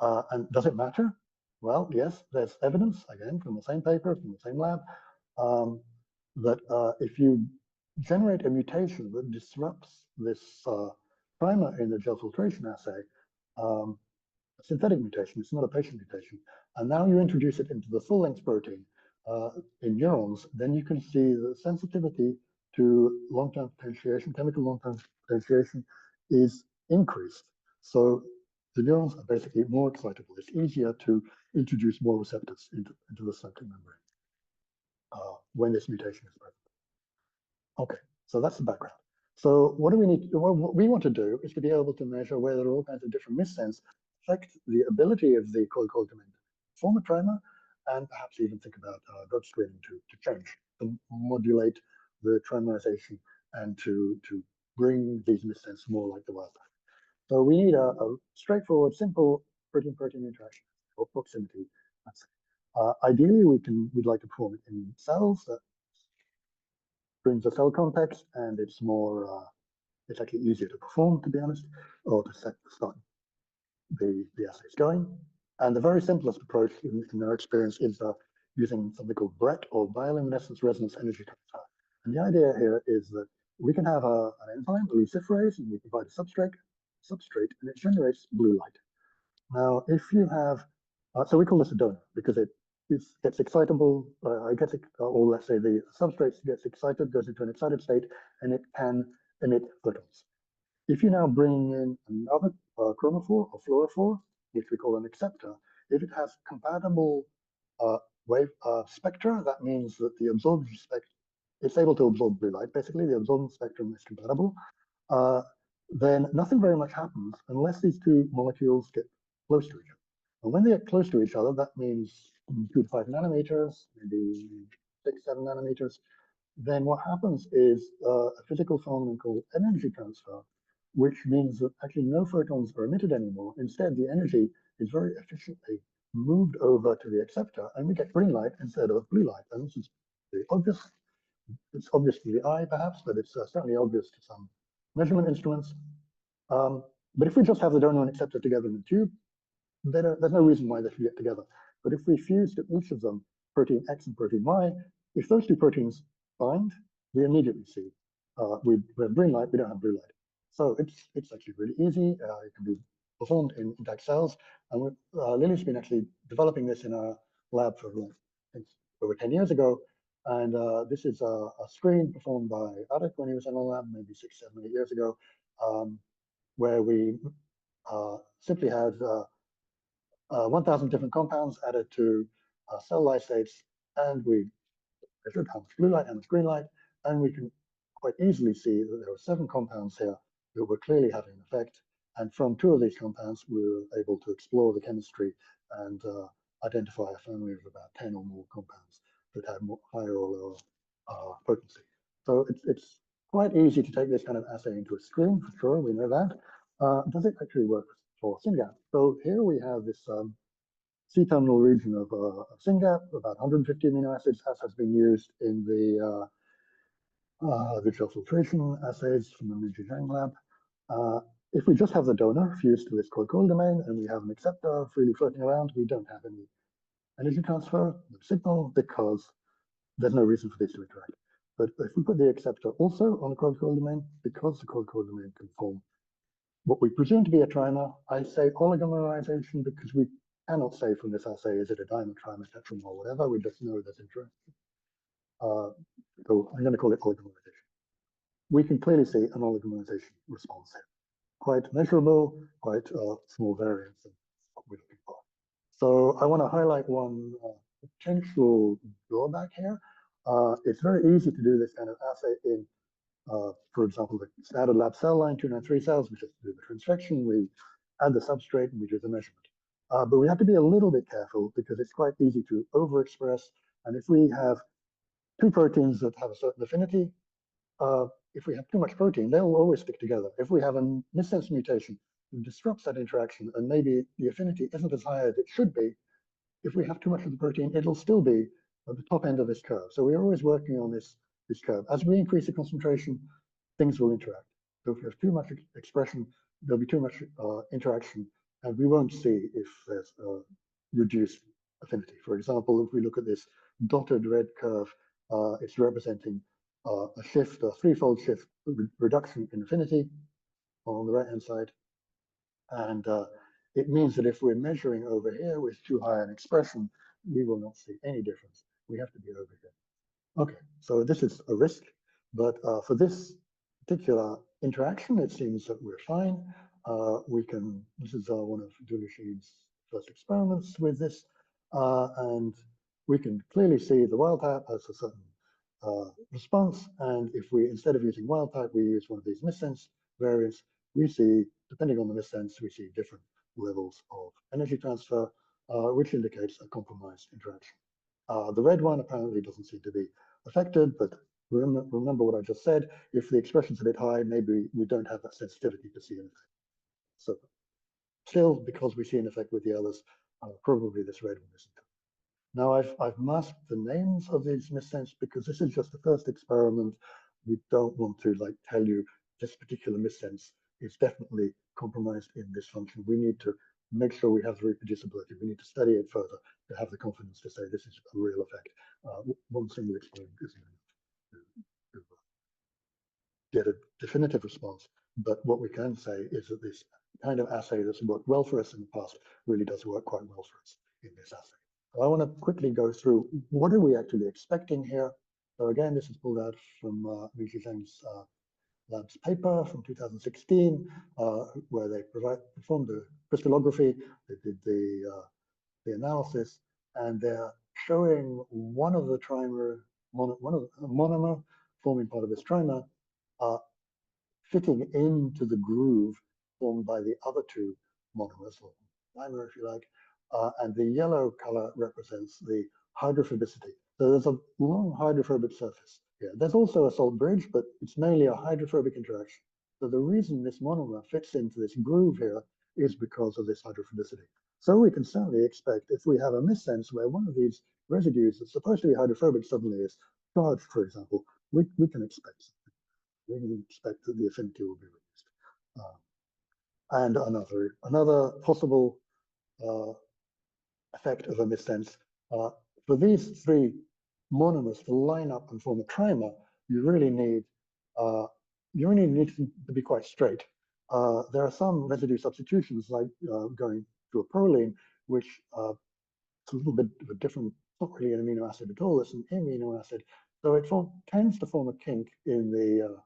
weight. And does it matter? Well, yes, there's evidence, again, from the same paper, from the same lab, that if you generate a mutation that disrupts this primer in the gel filtration assay, a synthetic mutation, it's not a patient mutation, and now you introduce it into the full-length protein in neurons, then you can see the sensitivity to long-term potentiation, chemical long-term potentiation is increased. So the neurons are basically more excitable. It's easier to introduce more receptors into the synaptic membrane when this mutation is present. Okay, so that's the background. So what do we need? What we want to do is to be able to measure whether all kinds of different missense affect the ability of the cold domain to form a primer, and perhaps even think about drug screening to change, to modulate the trimerization and to bring these missense more like the wild type. So we need a straightforward, simple protein-protein interaction or proximity assay. Ideally, we'd like to perform it in cells. That brings a cell context, and it's more, it's actually easier to perform, to be honest, or to start the assays going. And the very simplest approach in our experience is using something called BRET, or bioluminescence resonance energy transfer. And the idea here is that we can have an enzyme, a luciferase, and we provide a substrate, and it generates blue light. Now, if you have, so we call this a donor because it gets excitable, or let's say the substrate gets excited, goes into an excited state, and it can emit photons. If you now bring in another chromophore or fluorophore, which we call an acceptor, if it has compatible wave spectra, that means that the absorption spectrum, it's able to absorb blue light. Basically, the absorption spectrum is compatible. Then nothing very much happens unless these two molecules get close to each other. And when they get close to each other, that means 2 to 5 nanometers, maybe 6, 7 nanometers. Then what happens is a physical phenomenon called energy transfer, which means that actually no photons are emitted anymore. Instead, the energy is very efficiently moved over to the acceptor, and we get green light instead of blue light. And this is very obvious. It's obvious to the eye, perhaps, but it's certainly obvious to some measurement instruments. But if we just have the donor and acceptor together in the tube, there's no reason why they should get together. But if we fuse to each of them protein X and protein Y, if those two proteins bind, we immediately see we have green light, we don't have blue light. So it's actually really easy. It can be performed in intact cells. And Lily's been actually developing this in our lab for over 10 years ago. And this is a screen performed by Adek when he was in our lab, maybe 6, 7, 8 years ago, where we simply had 1,000 different compounds added to cell lysates, and we measured how much blue light, how much green light, and we can quite easily see that there were 7 compounds here that were clearly having an effect. And from 2 of these compounds, we were able to explore the chemistry and identify a family of about 10 or more compounds that had more higher or lower potency. So it's quite easy to take this kind of assay into a screen, for sure, we know that. Does it actually work for SynGAP? So here we have this C-terminal region of SynGAP, about 150 amino acids, as has been used in the gel filtration assays from the Minji Zhang lab. If we just have the donor fused to this cold domain and we have an acceptor freely floating around, we don't have any energy transfer, no signal, because there's no reason for these to interact. But if we put the acceptor also on the quadrilateral domain, because the quadrilateral domain can form what we presume to be a trimer, I say oligomerization because we cannot say from this assay, is it a dimer, trimer, tetramer, or whatever. We just know there's interaction. So I'm going to call it oligomerization. We can clearly see an oligomerization response here. Quite measurable, quite small variance in what we're looking for. So I want to highlight one potential drawback here. It's very easy to do this kind of assay in, for example, the standard lab cell line 293 cells. We just do the transfection, we add the substrate, and we do the measurement. But we have to be a little bit careful because it's quite easy to overexpress. And if we have two proteins that have a certain affinity, if we have too much protein, they'll always stick together. If we have a missense mutation, it disrupts that interaction, and maybe the affinity isn't as high as it should be. If we have too much of the protein, it'll still be at the top end of this curve. So we're always working on this curve. As we increase the concentration, things will interact. So if we have too much expression, there'll be too much interaction, and we won't see if there's reduced affinity. For example, if we look at this dotted red curve, it's representing a shift, a threefold shift reduction in affinity on the right-hand side. And it means that if we're measuring over here with too high an expression, we will not see any difference. We have to be over here. Okay, so this is a risk, but for this particular interaction, it seems that we're fine. This is one of Dulashin's first experiments with this, and we can clearly see the wild type has a certain response, and if we, instead of using wild type, we use one of these missense variants, we see, depending on the missense, we see different levels of energy transfer, which indicates a compromised interaction. The red one apparently doesn't seem to be affected, but remember what I just said, if the expression's a bit high, maybe we don't have that sensitivity to see an effect. So still, because we see an effect with the others, probably this red one isn't. Now I've masked the names of these missense because this is just the first experiment. We don't want to like tell you this particular missense is definitely compromised in this function. We need to make sure we have the reproducibility. We need to study it further to have the confidence to say this is a real effect. One single experiment isn't enough to get a definitive response. But what we can say is that this kind of assay that's worked well for us in the past really does work quite well for us in this assay. So I want to quickly go through what are we actually expecting here. So again, this is pulled out from Miji Zhang's lab's paper from 2016, where they performed the crystallography, they did the analysis, and they're showing one of the monomer forming part of this trimer fitting into the groove formed by the other two monomers, or dimer if you like, and the yellow color represents the hydrophobicity. So there's a long hydrophobic surface here. There's also a salt bridge, but it's mainly a hydrophobic interaction. So the reason this monomer fits into this groove here is because of this hydrophobicity. So we can certainly expect if we have a missense where one of these residues that's supposed to be hydrophobic suddenly is charged, for example, we can expect something. We can expect that the affinity will be reduced. And another possible effect of a missense, for these three monomers to line up and form a trimer, you really need to be quite straight. There are some residue substitutions, like going to a proline, which it's a little bit of a different, not really an amino acid at all, it's an amino acid. So it tends to form a kink in the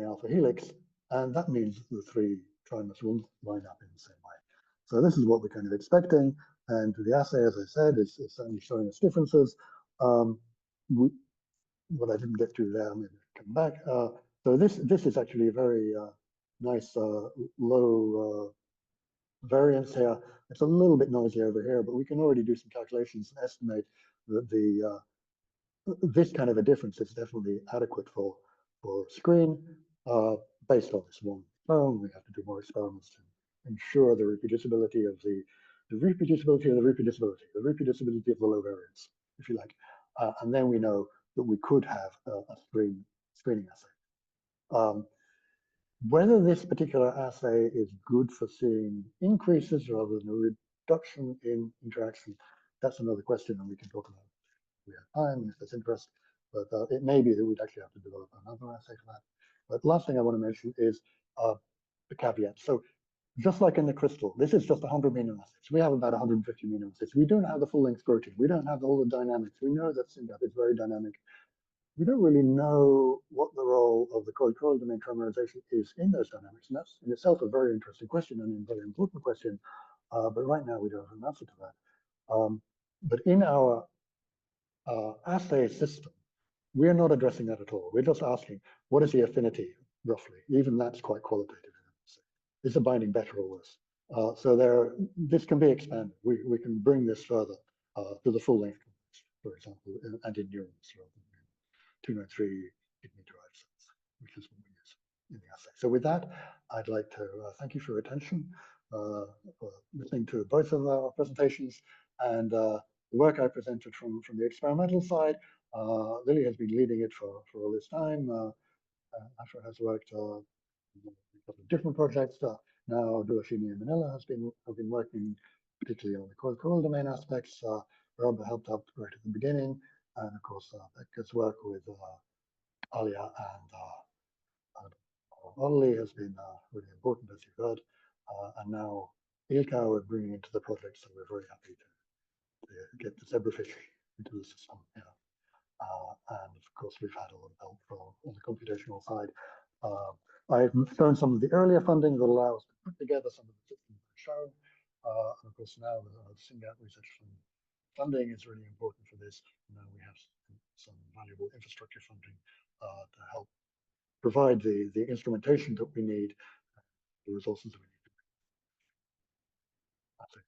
alpha helix, and that means the three trimers will line up in the same way. So this is what we're kind of expecting, and the assay, as I said, is certainly showing us differences. What I didn't get to there, I'm going to come back. So this is actually a very nice low variance here. It's a little bit noisy over here, but we can already do some calculations and estimate that this kind of a difference is definitely adequate for screen based on this one clone. We have to do more experiments to ensure the reproducibility of the reproducibility of the low variance, if you like. And then we know that we could have a screening assay. Whether this particular assay is good for seeing increases rather than a reduction in interaction, that's another question, and we can talk about we have time, if there's interest, but it may be that we'd actually have to develop another assay for that. But last thing I want to mention is the caveat. So just like in the crystal, this is just 100 amino acids. We have about 150 amino acids. We don't have the full-length protein. We don't have all the dynamics. We know that SynGAP is very dynamic. We don't really know what the role of the coil domain trimerization is in those dynamics. And that's in itself a very interesting question and a very important question. But right now we don't have an answer to that. But in our assay system, we're not addressing that at all. We're just asking, what is the affinity roughly? Even that's quite qualitative. Is the binding better or worse? So this can be expanded. We can bring this further to the full length, for example, and in neurons rather than 293 kidney-derived cells, which is what we use in the assay. So with that, I'd like to thank you for your attention, for listening to both of our presentations, and the work I presented from the experimental side. Lily has been leading it for all this time. Asher has worked a couple of different projects. Now Duashini and Manila have been working particularly on the coil domain aspects. Rob helped out right at the beginning, and of course Becca's work with Alia and Olli has been really important, as you heard. And now Ilka we're bringing into the project, so we're very happy to get the zebrafish into the system. And of course, we've had a lot of help from on the computational side. I've shown some of the earlier funding that allows us to put together some of the systems I've shown. And of course, now the SynGAP research funding is really important for this. Now we have some valuable infrastructure funding to help provide the instrumentation that we need, the resources that we need to make. That's it.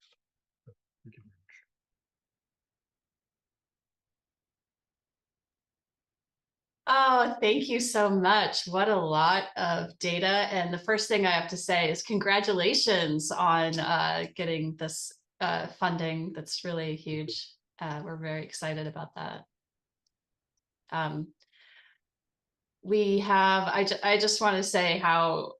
Thank you very much. Oh, thank you so much. What a lot of data. And the first thing I have to say is congratulations on getting this funding. That's really huge. We're very excited about that. I just want to say how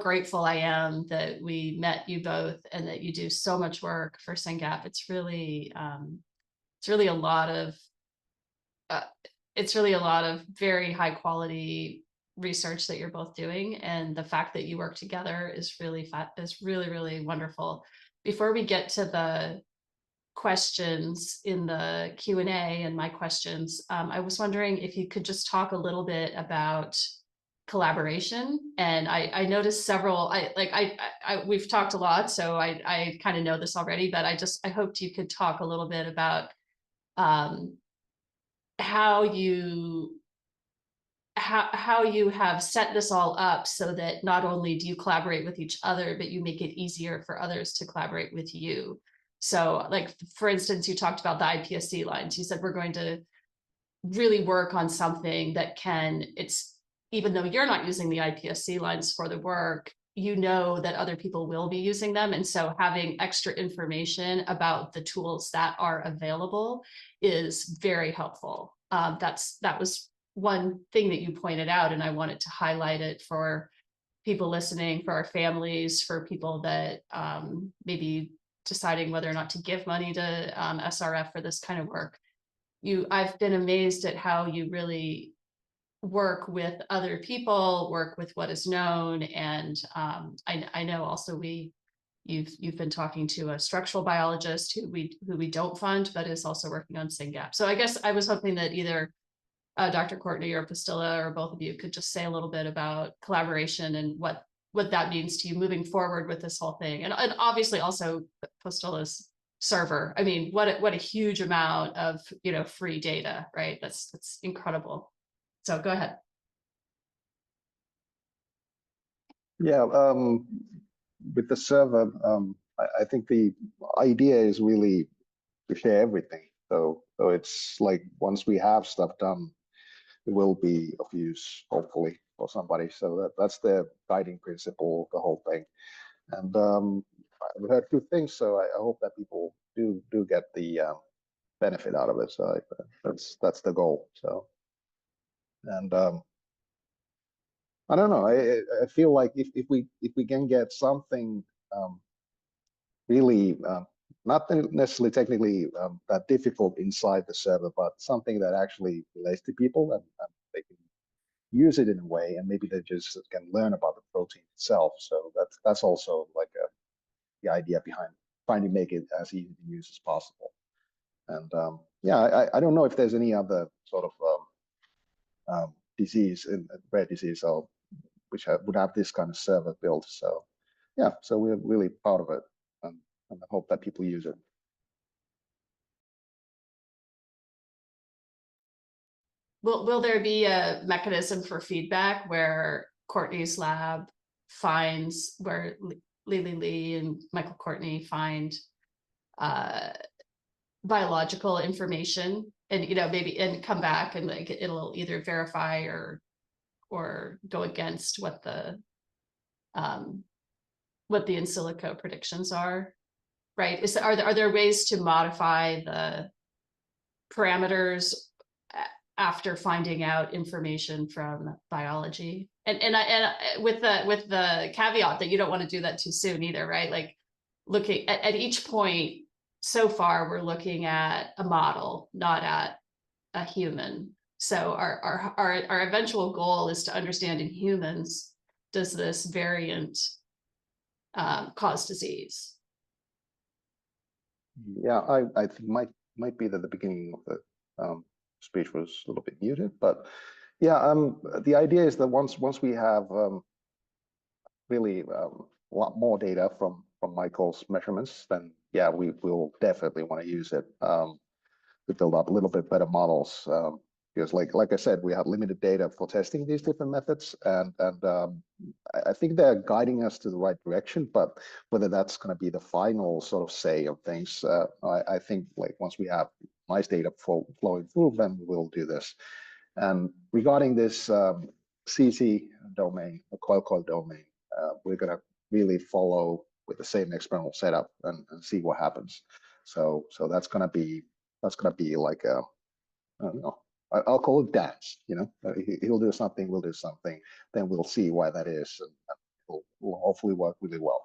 grateful I am that we met you both and that you do so much work for SynGAP. It's really a lot of very high quality research that you're both doing, and the fact that you work together is really wonderful. Before we get to the questions in the Q&A and my questions, I was wondering if you could just talk a little bit about collaboration. And I noticed several, we've talked a lot, so I kind of know this already, but I hoped you could talk a little bit about how you have set this all up so that not only do you collaborate with each other, but you make it easier for others to collaborate with you. So like, for instance, you talked about the iPSC lines. You said we're going to really work on something that even though you're not using the iPSC lines for the work, you know that other people will be using them. And so having extra information about the tools that are available is very helpful. That was one thing that you pointed out, and I wanted to highlight it for people listening, for our families, for people that maybe deciding whether or not to give money to SRF for this kind of work. I've been amazed at how you really work with other people, work with what is known. And I know also you've been talking to a structural biologist who we don't fund, but is also working on SynGAP. So I guess I was hoping that either Dr. Courtney or Postila or both of you could just say a little bit about collaboration and what that means to you moving forward with this whole thing. And obviously also Postila's server. I mean, what a huge amount of free data, right? That's incredible. So go ahead. Yeah, with the server, I think the idea is really to share everything. So it's like once we have stuff done, it will be of use, hopefully, for somebody. So that's the guiding principle of the whole thing. And I've heard good things, so I hope that people do get the benefit out of it. So that's the goal. So, and I don't know. I feel like if we can get something really not necessarily technically that difficult inside the server, but something that actually relates to people and they can use it in a way, and maybe they just can learn about the protein itself. So that's also like the idea behind trying to make it as easy to use as possible. And yeah, I don't know if there's any other sort of disease, in rare disease, or which would have this kind of server built. So yeah, so we're really proud of it, and I hope that people use it. Will there be a mechanism for feedback where Courtney's lab finds, where Lily Lee and Michael Courtney find biological information, and maybe and come back and like it'll either verify or go against what the in silico predictions are, right? Are there ways to modify the parameters after finding out information from biology, and with the caveat that you don't want to do that too soon either, right? Like looking at each point so far, we're looking at a model, not at a human. So our eventual goal is to understand in humans, does this variant cause disease? Yeah, I think might be that the beginning of the speech was a little bit muted, but yeah, the idea is that once we have really a lot more data from Michael's measurements, then yeah, we will definitely want to use it to build up a little bit better models. Because like I said, we have limited data for testing these different methods, and I think they're guiding us to the right direction. But whether that's going to be the final sort of say of things, I think like once we have nice data flowing through, then we'll do this. And regarding this CC domain, the coil domain, we're going to really follow with the same experimental setup and see what happens. So that's going to be like a, I don't know, I'll call it dance. He'll do something, we'll do something, then we'll see why that is, and it'll hopefully work really well.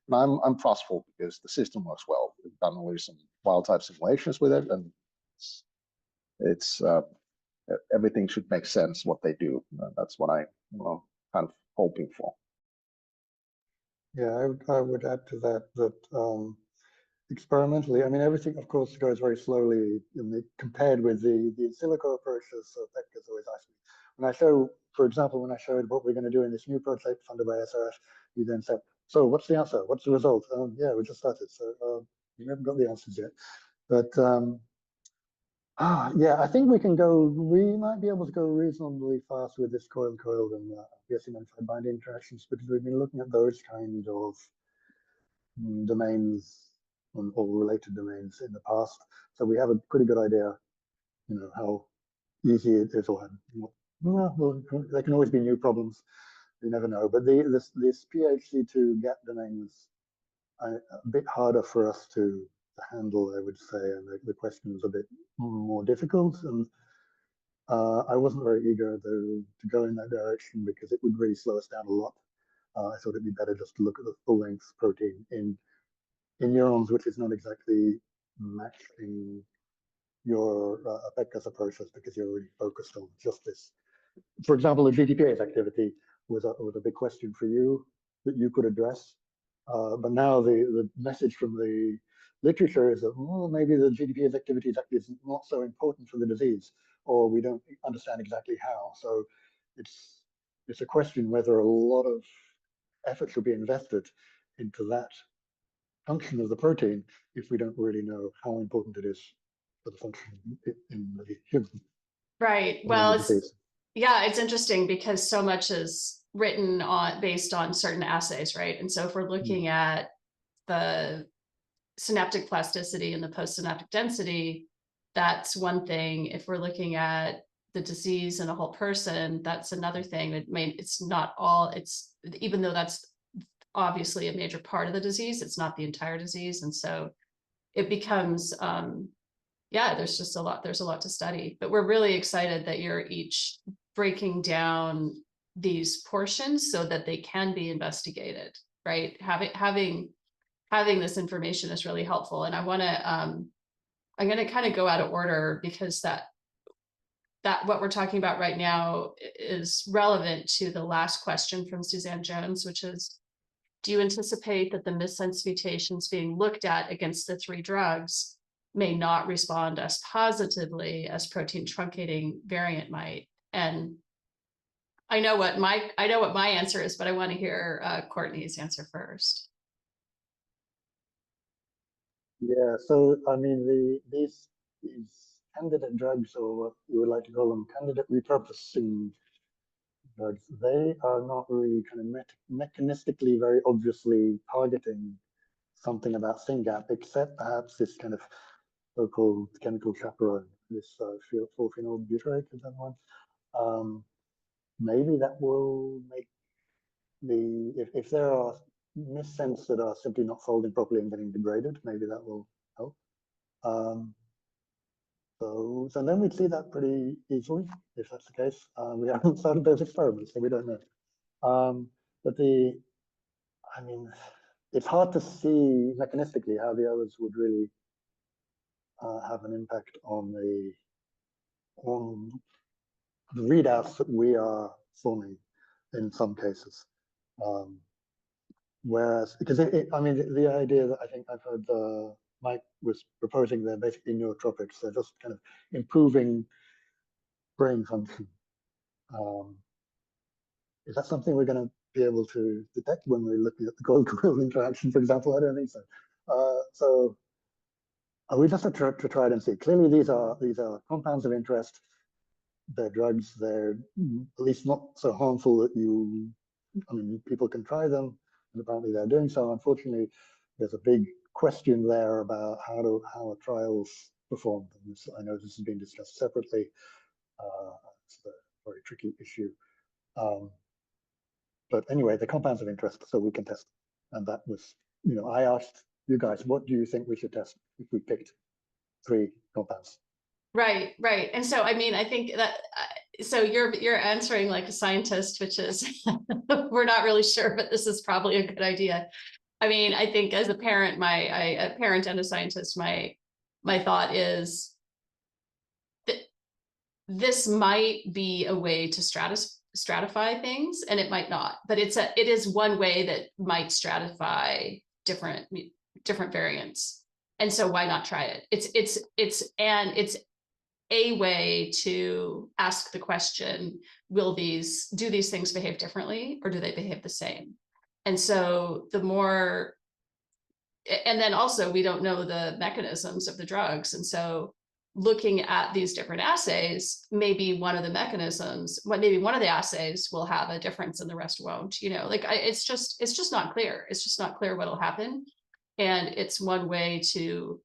And I'm trustful because the system works well. We've done already some wild type simulations with it, and it's everything should make sense what they do. That's what I'm kind of hoping for. Yeah, I would add to that experimentally, I mean, everything, of course, goes very slowly compared with the in silico approaches. So Pekka's always asked me. When I show, for example, when I showed what we're going to do in this new project funded by SRF, he then said, so what's the answer? What's the result? Yeah, we just started. So we haven't got the answers yet. But yeah, I think we might be able to go reasonably fast with this coil and PSC-modified binding interactions, because we've been looking at those kind of domains or related domains in the past. So we have a pretty good idea, how easy it is, or well, there can always be new problems. You never know. But this PHC2 gap domain was a bit harder for us to handle, I would say, and the question was a bit more difficult. And I wasn't very eager to go in that direction because it would really slow us down a lot. I thought it'd be better just to look at the full-length protein in neurons, which is not exactly matching your Pekka's approaches, because you're already focused on just this. For example, the GTPase activity was a big question for you that you could address. But now the message from the literature is that, well, maybe the GTPase activity is actually not so important for the disease, or we don't understand exactly how. So it's a question whether a lot of effort should be invested into that function of the protein if we don't really know how important it is for the function in the human. Right. Well, it's interesting because so much is written based on certain assays, right? And so if we're looking at the synaptic plasticity and the postsynaptic density, that's one thing. If we're looking at the disease in a whole person, that's another thing. It's not all, even though that's obviously a major part of the disease, it's not the entire disease. And so it becomes, there's a lot to study, but we're really excited that you're each breaking down these portions so that they can be investigated, right? Having having this information is really helpful. And I want to, I'm going to kind of go out of order because that what we're talking about right now is relevant to the last question from Suzanne Jones, which is, do you anticipate that the missense mutations being looked at against the 3 drugs may not respond as positively as protein truncating variant might? And I know what my answer is, but I want to hear Courtney's answer first. Yeah, so I mean, these candidate drugs, or what you would like to call them, candidate repurposing drugs, they are not really kind of mechanistically very obviously targeting something about SynGAP, except perhaps this kind of so-called chemical chaperone, this 4-phenol butyrate, is that one? Maybe that will make if there are missense that are simply not folding properly and getting degraded, maybe that will help. So then we'd see that pretty easily if that's the case. We haven't started those experiments, so we don't know. But I mean, it's hard to see mechanistically how the others would really have an impact on the readouts that we are forming in some cases. Whereas, because I mean, the idea that I think I've heard Mike was proposing, they're basically neurotropics. They're just kind of improving brain function. Is that something we're going to be able to detect when we're looking at the gold-quill interaction, for example? I don't think so. So we just have to try it and see. Clearly, these are compounds of interest. They're drugs. They're at least not so harmful that I mean, people can try them, and apparently they're doing so. Unfortunately, there's a big question there about how are trials performed. And I know this has been discussed separately. It's a very tricky issue. But anyway, the compounds of interest, so we can test. And that was, I asked you guys, what do you think we should test if we picked 3 compounds? Right. And so, I mean, I think that, so you're answering like a scientist, which is, we're not really sure, but this is probably a good idea. I mean, I think as a parent, a parent and a scientist, my thought is that this might be a way to stratify things, and it might not, but it is one way that might stratify different variants. And so why not try it? It's a way to ask the question, do these things behave differently, or do they behave the same? And so and then also we don't know the mechanisms of the drugs. And so looking at these different assays, maybe one of the assays will have a difference and the rest won't, it's just not clear. It's just not clear what'll happen. And it's one way to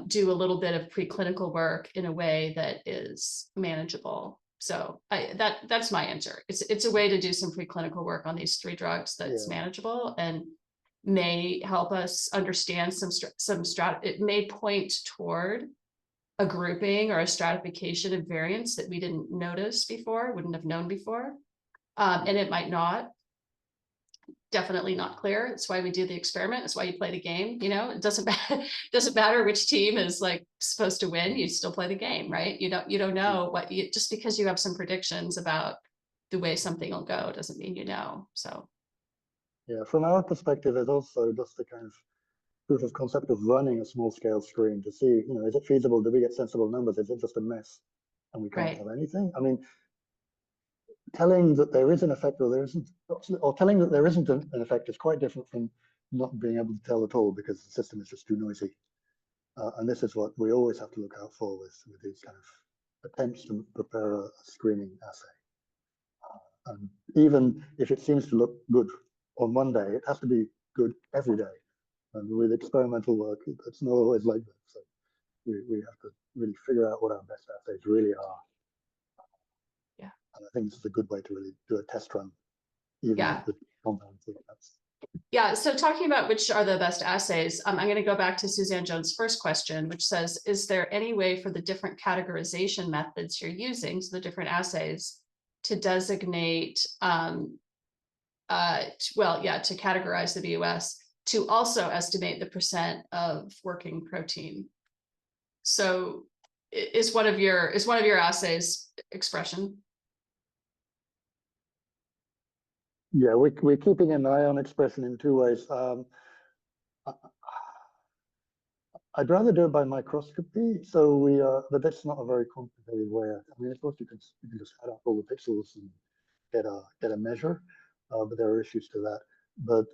do a little bit of preclinical work in a way that is manageable. So that's my answer. It's a way to do some preclinical work on these 3 drugs that's manageable and may help us understand it may point toward a grouping or a stratification of variants that we didn't notice before, wouldn't have known before. And it might not. Definitely not clear. That's why we do the experiment. That's why you play the game. It doesn't matter which team is like supposed to win. You still play the game, right? You don't know just because you have some predictions about the way something will go doesn't mean you know. So yeah, from our perspective, there's also just the kind of proof of concept of running a small scale screen to see, is it feasible? Do we get sensible numbers? Is it just a mess and we can't tell anything? I mean, telling that there is an effect or there isn't, or telling that there isn't an effect is quite different from not being able to tell at all because the system is just too noisy. And this is what we always have to look out for with these kind of attempts to prepare a screening assay. And even if it seems to look good on one day, it has to be good every day. And with experimental work, it's not always like that. So we have to really figure out what our best assays really are. Yeah. And I think this is a good way to really do a test run, even with compounds. Yeah, so talking about which are the best assays, I'm going to go back to Suzanne Jones' first question, which says, is there any way for the different categorization methods you're using, so the different assays, to designate, to categorize the BUS, to also estimate the percent of working protein. So is one of your assays expression? Yeah, we're keeping an eye on expression in two ways. I'd rather do it by microscopy, so but that's not a very complicated way. I mean, of course, you can just add up all the pixels and get a measure, but there are issues to that. But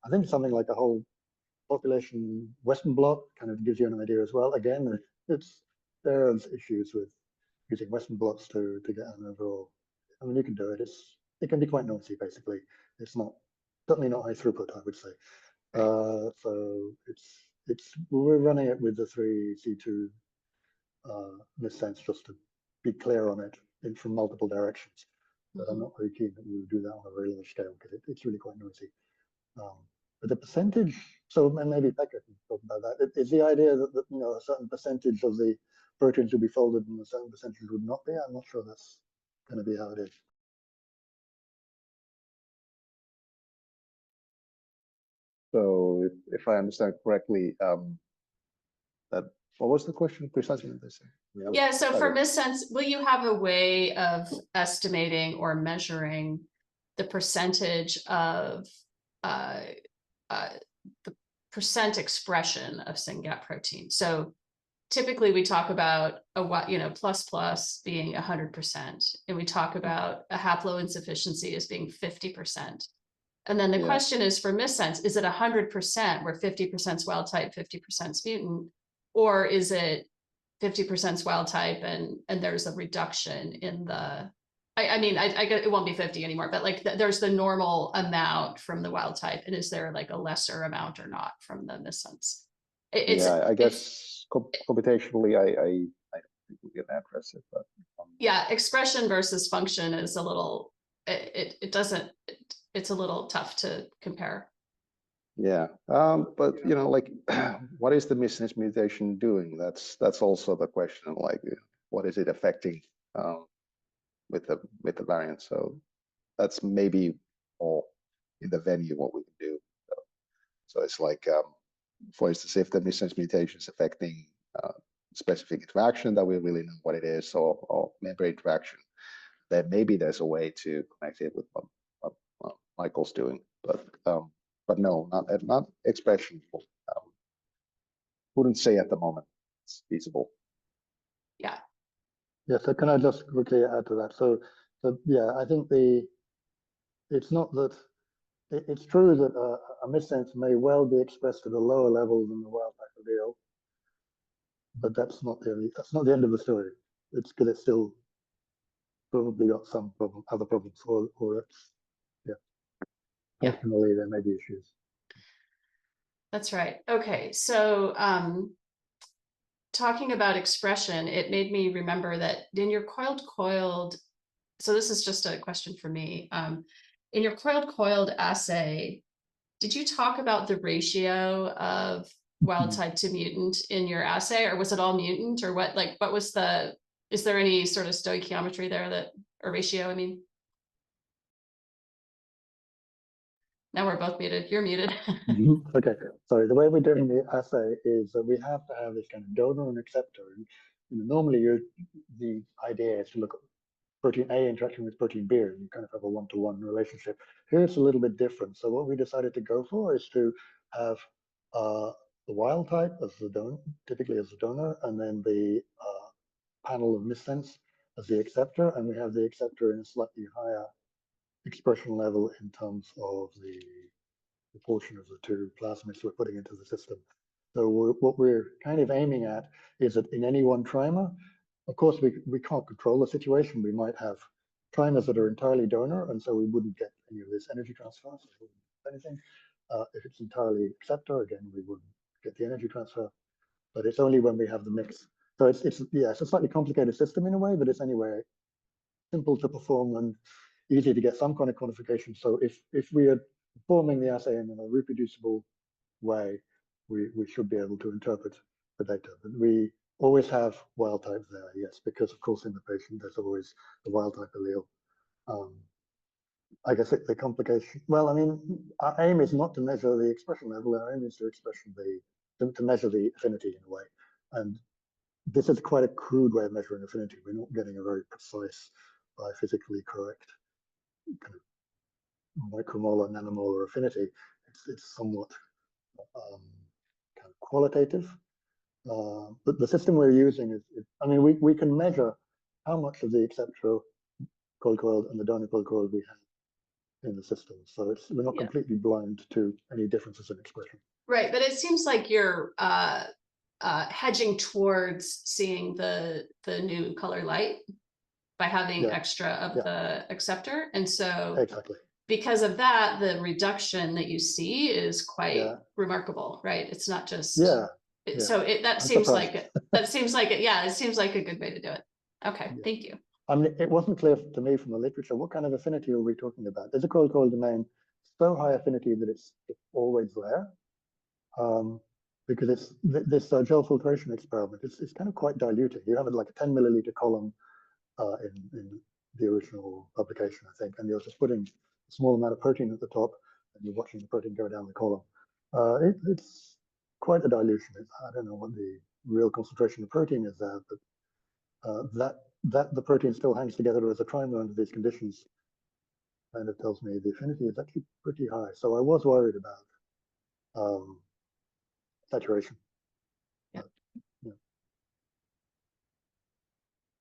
I think something like a whole population Western blot kind of gives you an idea as well. Again, there's issues with using Western blots to get an overall. I mean, you can do it. It can be quite noisy, basically. It's not certainly not high throughput, I would say. So we're running it with the 3C2 missense just to be clear on it from multiple directions. But I'm not very keen that we would do that on a very large scale because it's really quite noisy. But the percentage, so and maybe Pekka can talk about that. Is the idea that a certain percentage of the proteins will be folded and a certain percentage would not be? I'm not sure that's going to be how it is. So if I understand correctly, what was the question precisely? Yeah, so for missense, will you have a way of estimating or measuring the percentage of the percent expression of SynGAP protein? So typically we talk about plus being 100%, and we talk about a haploinsufficiency as being 50%. And then the question is for missense, is it 100% where 50% is wild type, 50% is mutant, or is it 50% wild type and there's a reduction in the, I mean, I get it won't be 50 anymore, but like there's the normal amount from the wild type, and is there like a lesser amount or not from the missense? I guess computationally, I don't think we can address it, but yeah, expression versus function is a little, it's a little tough to compare. Yeah, but like, what is the missense mutation doing? That's also the question. Like, what is it affecting with the variant? So that's maybe all in the venue what we can do. So it's like, for instance, if the missense mutation is affecting specific interaction that we really know what it is, or membrane interaction, then maybe there's a way to connect it with what Michael's doing. But no, not expression. Wouldn't say at the moment it's feasible. Yeah. Yeah. So can I just quickly add to that? So yeah, I think it's not that it's true that a missense may well be expressed at a lower level than the wild type allele, but that's not the end of the story. It's because it's still probably got some other problems, or it's functionally there may be issues. That's right. Okay, so talking about expression, it made me remember that in your coiled, so this is just a question for me. In your coiled assay, did you talk about the ratio of wild type to mutant in your assay, or was it all mutant, or what was is there any sort of stoichiometry there or ratio, I mean? Now we're both muted. You're muted. Okay, sorry. The way we're doing the assay is that we have to have this kind of donor and acceptor. And normally, the idea is to look at protein A interaction with protein B, and you kind of have a one-to-one relationship. Here it's a little bit different. So what we decided to go for is to have the wild type as the donor, typically as the donor, and then the panel of missense as the acceptor, and we have the acceptor in a slightly higher expression level in terms of the proportion of the two plasmids we're putting into the system. So what we're kind of aiming at is that in any one trimer, of course, we can't control the situation. We might have trimers that are entirely donor, and so we wouldn't get any of this energy transfer, so we wouldn't get anything. If it's entirely acceptor, again, we wouldn't get the energy transfer, but it's only when we have the mix. So it's a slightly complicated system in a way, but it's anyway simple to perform and easy to get some kind of quantification. So if we are performing the assay in a reproducible way, we should be able to interpret the data. But we always have wild type there, yes, because of course in the patient there's always the wild type allele. I guess the complication. Well, I mean, our aim is not to measure the expression level. Our aim is to to measure the affinity in a way. And this is quite a crude way of measuring affinity. We're not getting a very precise, physically correct kind of micromolar, nanomolar affinity. It's somewhat kind of qualitative. But the system we're using I mean, we can measure how much of the acceptor coil and the donor coil we have in the system. So we're not completely blind to any differences in expression. Right, but it seems like you're hedging towards seeing the new color light by having extra of the acceptor. And so exactly, because of that, the reduction that you see is quite remarkable, right? It's not just so that seems like it seems like a good way to do it. Okay, thank you. I mean, it wasn't clear to me from the literature what kind of affinity are we talking about. There's a coil domain so high affinity that it's always there, because it's this gel filtration experiment. It's kind of quite diluting. You have like a 10 milliliter column in the original publication, I think, and you're just putting a small amount of protein at the top, and you're watching the protein go down the column. It's quite a dilution. I don't know what the real concentration of protein is there, but that the protein still hangs together as a trimer under these conditions kind of tells me the affinity is actually pretty high. So I was worried about saturation.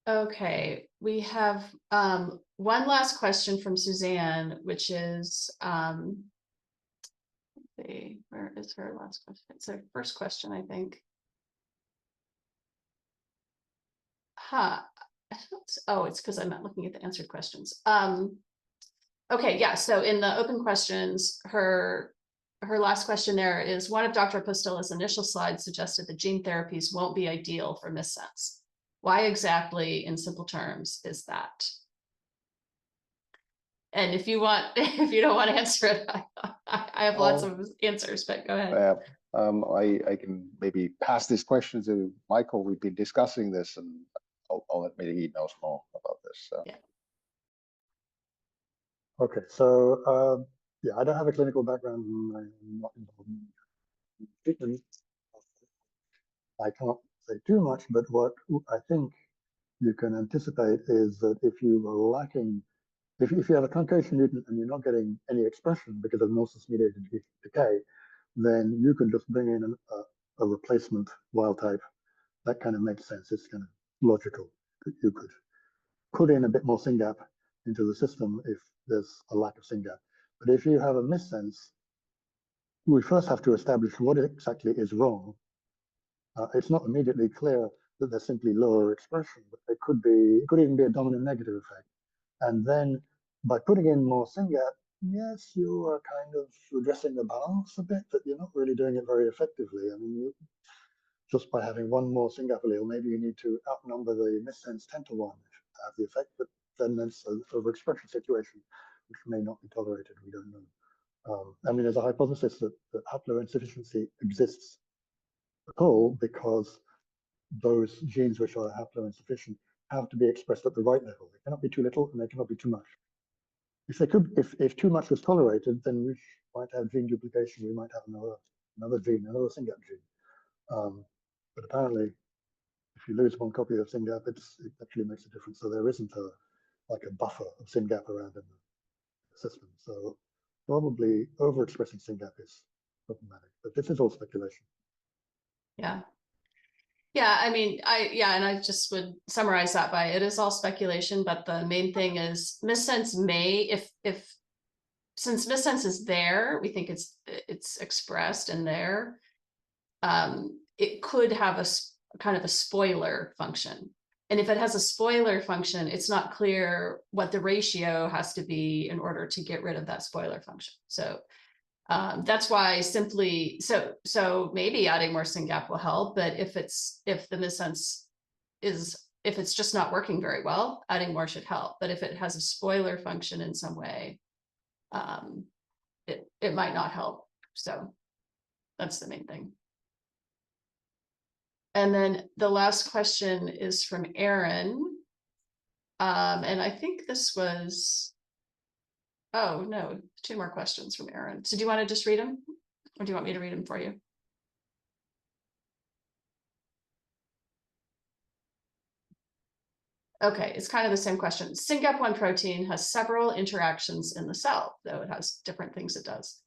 Okay, we have one last question from Suzanne, which is, let's see, where is her last question? It's her first question, I think. Oh, it's because I'm not looking at the answered questions. Okay, yeah, so in the open questions, her last question there is, one of Dr. Apostola's initial slides suggested that gene therapies won't be ideal for missense. Why exactly, in simple terms, is that? And if you don't want to answer it, I have lots of answers, but go ahead. I can maybe pass this question to Michael. We've been discussing this, and I'll admit he knows more about this. So. Yeah. Okay, so I don't have a clinical background. I'm not involved in treatment. I can't say too much, but what I think you can anticipate is that if you are lacking, if you have a truncation mutant and you're not getting any expression because of nonsense-mediated decay, then you can just bring in a replacement wild type. That kind of makes sense. It's kind of logical that you could put in a bit more SynGAP into the system if there's a lack of SynGAP. But if you have a missense, we first have to establish what exactly is wrong. It's not immediately clear that there's simply lower expression, but it could even be a dominant negative effect. And then by putting in more SynGAP, yes, you are kind of addressing the balance a bit, but you're not really doing it very effectively. I mean, just by having one more SynGAP allele, maybe you need to outnumber the missense 10 to 1 to have the effect, but then there's an overexpression situation, which may not be tolerated. We don't know. I mean, there's a hypothesis that haploinsufficiency exists at all because those genes which are haploinsufficient have to be expressed at the right level. They cannot be too little and they cannot be too much. If too much was tolerated, then we might have gene duplication. We might have another gene, another SynGAP gene. But apparently, if you lose one copy of SynGAP, it actually makes a difference. So there isn't like a buffer of SynGAP around in the system. So probably overexpressing SynGAP is problematic. But this is all speculation. Yeah. Yeah, I mean, and I just would summarize that by it is all speculation, but the main thing is missense may, since missense is there, we think it's expressed in there. It could have a kind of a spoiler function. And if it has a spoiler function, it's not clear what the ratio has to be in order to get rid of that spoiler function. So that's why simply, so maybe adding more SynGAP will help, but if the missense if it's just not working very well, adding more should help. But if it has a spoiler function in some way, it might not help. So that's the main thing. And then the last question is from Aaron. And I think this was, Oh, no, 2 more questions from Aaron. So do you want to just read them? Or do you want me to read them for you? Okay, it's kind of the same question. SynGAP1 protein has several interactions in the cell, though it has different things it does.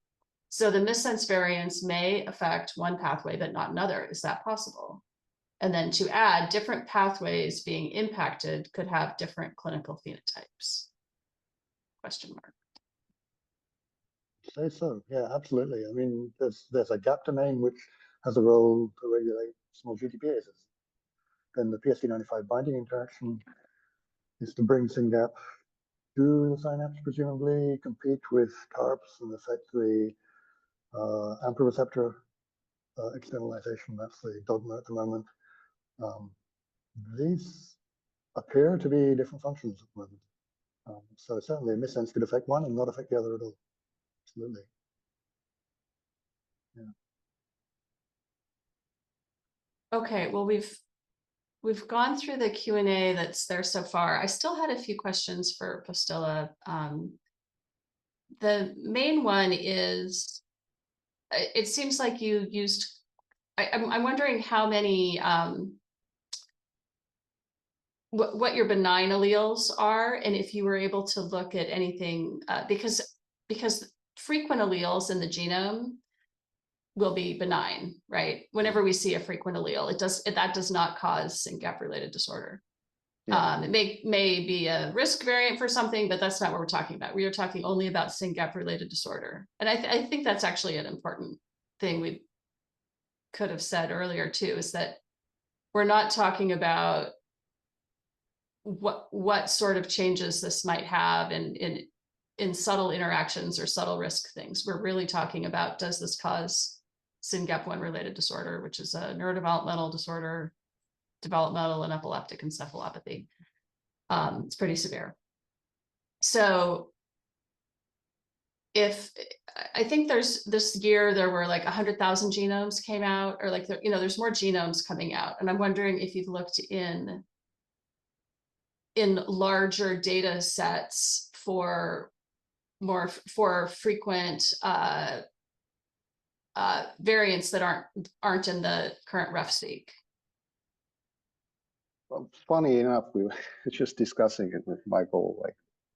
So the missense variants may affect one pathway, but not another. Is that possible? And then to add, different pathways being impacted could have different clinical phenotypes? Question mark. Say so, yeah, absolutely. I mean, there's a GAP domain which has a role to regulate small GTPases. Then the PSD95 binding interaction is to bring SynGAP to the synapse, presumably, compete with TARPs and affect the AMPA receptor externalization. That's the dogma at the moment. These appear to be different functions at the moment. So certainly a missense could affect one and not affect the other at all. Absolutely. Yeah. Okay, well, we've gone through the Q&A that's there so far. I still had a few questions for Postilla. The main one is, it seems like you used, I'm wondering how many, what your benign alleles are, and if you were able to look at anything, because frequent alleles in the genome will be benign, right? Whenever we see a frequent allele, that does not cause SynGAP related disorder. Yeah. It may be a risk variant for something, but that's not what we're talking about. We are talking only about SynGAP related disorder. And I think that's actually an important thing we could have said earlier too, is that we're not talking about what sort of changes this might have in subtle interactions or subtle risk things. We're really talking about, does this cause SynGAP1 related disorder, which is a neurodevelopmental disorder, developmental and epileptic encephalopathy. It's pretty severe. So if I think this year there were like 100,000 genomes came out, or like there's more genomes coming out, and I'm wondering if you've looked in larger data sets for frequent variants that aren't in the current RefSeq. Well, funny enough, we were just discussing it with Michael, like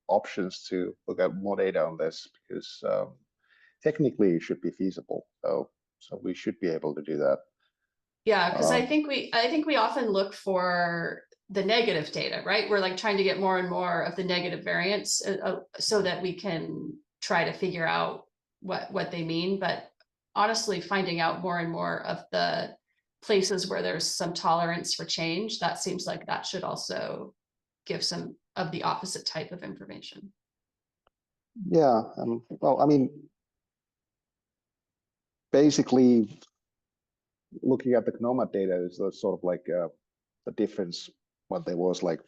options to look at more data on this, because technically it should be feasible. So we should be able to do that. Yeah, because I think we often look for the negative data, right? We're like trying to get more and more of the negative variants so that we can try to figure out what they mean. But honestly, finding out more and more of the places where there's some tolerance for change, that seems like that should also give some of the opposite type of information. Yeah, well, I mean, basically, looking at the GNOMA data is sort of like the difference. What there was like,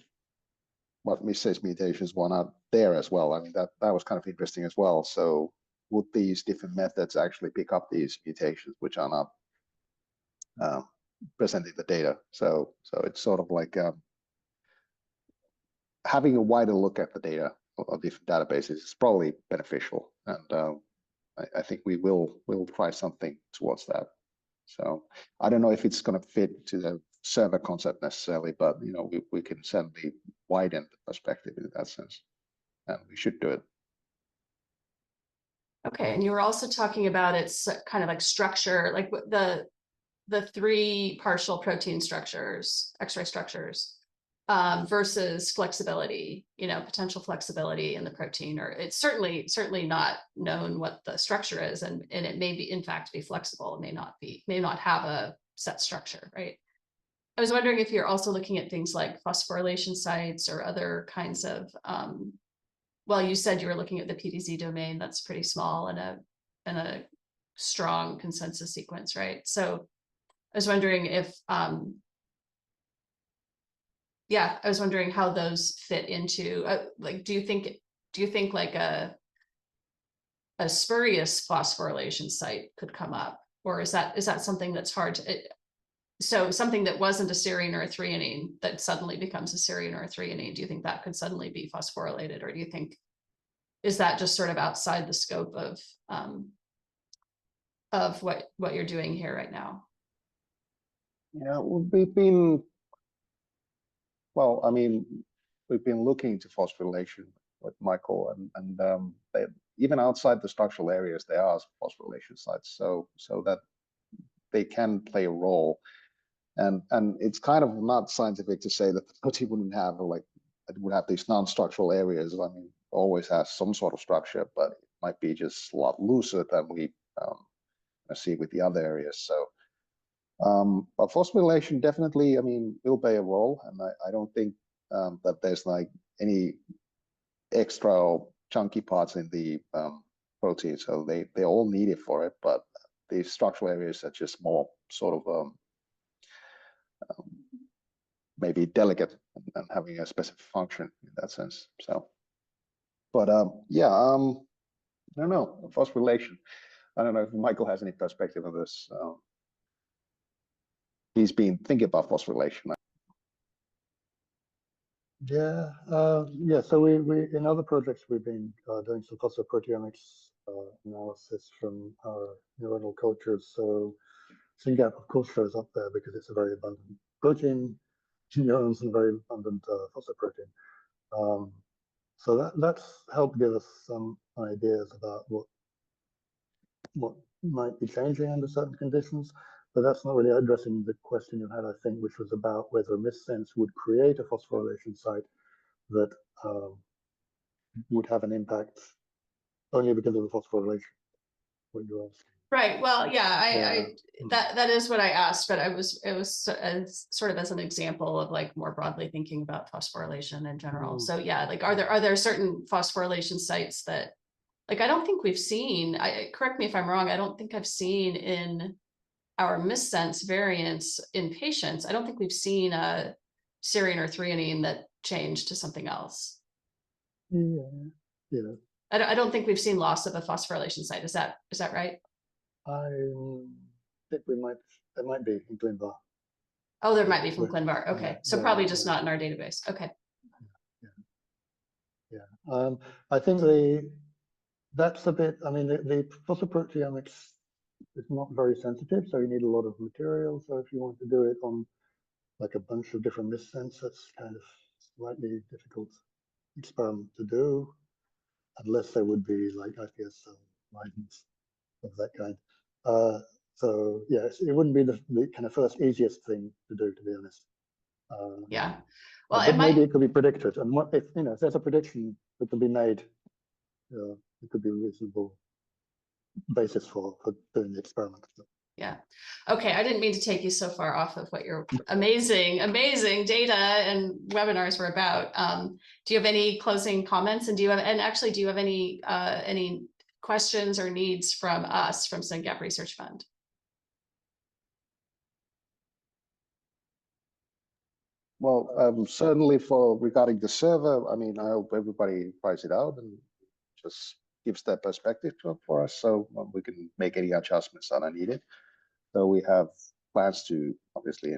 what missense mutations were not there as well. I mean, that was kind of interesting as well. So would these different methods actually pick up these mutations which are not presenting the data? So it's sort of like having a wider look at the data of different databases is probably beneficial, and I think we'll try something towards that. So I don't know if it's going to fit to the server concept necessarily, but we can certainly widen the perspective in that sense, and we should do it. Okay, and you were also talking about its kind of like structure, like the 3 partial protein structures, X-ray structures, versus flexibility, potential flexibility in the protein, or it's certainly not known what the structure is, and it may be in fact be flexible, it may not have a set structure, right? I was wondering if you're also looking at things like phosphorylation sites or other kinds of, well, you said you were looking at the PDZ domain, that's pretty small, and a strong consensus sequence, right? So I was wondering if, yeah, I was wondering how those fit into, like, do you think like a spurious phosphorylation site could come up, or is that something that's hard to, so something that wasn't a serine or a threonine that suddenly becomes a serine or a threonine, do you think that could suddenly be phosphorylated, or do you think is that just sort of outside the scope of what you're doing here right now? Yeah, we've been, well, I mean, we've been looking into phosphorylation with Michael, and even outside the structural areas, there are phosphorylation sites, so that they can play a role. And it's kind of not scientific to say that the protein wouldn't have, like, it would have these non-structural areas. I mean, it always has some sort of structure, but it might be just a lot looser than we see with the other areas. So, but phosphorylation definitely, I mean, will play a role, and I don't think that there's like any extra or chunky parts in the protein, so they're all needed for it. But the structural areas are just more sort of maybe delicate and having a specific function in that sense. So, but yeah, I don't know, phosphorylation. I don't know if Michael has any perspective on this. He's been thinking about phosphorylation. Yeah, yeah. So we in other projects we've been doing some phosphoproteomics analysis from our neuronal cultures. So SynGAP, of course, shows up there because it's a very abundant protein, neurons, and very abundant phosphoprotein. So that's helped give us some ideas about what might be changing under certain conditions, but that's not really addressing the question you had, I think, which was about whether a missense would create a phosphorylation site that would have an impact only because of the phosphorylation. What you asked. Right. Well, yeah, Yeah. that is what I asked, but it was sort of as an example of like more broadly thinking about phosphorylation in general. So yeah, like are there certain phosphorylation sites that, like, I don't think we've seen, correct me if I'm wrong, I don't think I've seen in our missense variants in patients, I don't think we've seen a serine or threonine that changed to something else. Yeah. Yeah. I don't think we've seen loss of a phosphorylation site. Is that right? I think there might be in ClinVar. Oh, there might be from ClinVar. Okay. Yeah, So yeah, probably just yeah. not in our database. Okay. Yeah. I think that's a bit, I mean, the phosphoproteomics is not very sensitive, so you need a lot of material. So if you want to do it on like a bunch of different missense, that's kind of slightly difficult experiment to do, unless there would be like IPS ligands of that kind. So yes, it wouldn't be the kind of first easiest thing to do, to be honest. Yeah. Well, but maybe it could be predicted, and what if if there's a prediction that can be made, it could be a reasonable basis for doing the experiment. Yeah. Okay. I didn't mean to take you so far off of what your amazing data and webinars were about. Do you have any closing comments? And do you have any questions or needs from us from SynGAP Research Fund? Well, certainly regarding the server, I mean, I hope everybody tries it out and just gives their perspective for us, so we can make any adjustments that are needed. So we have plans to obviously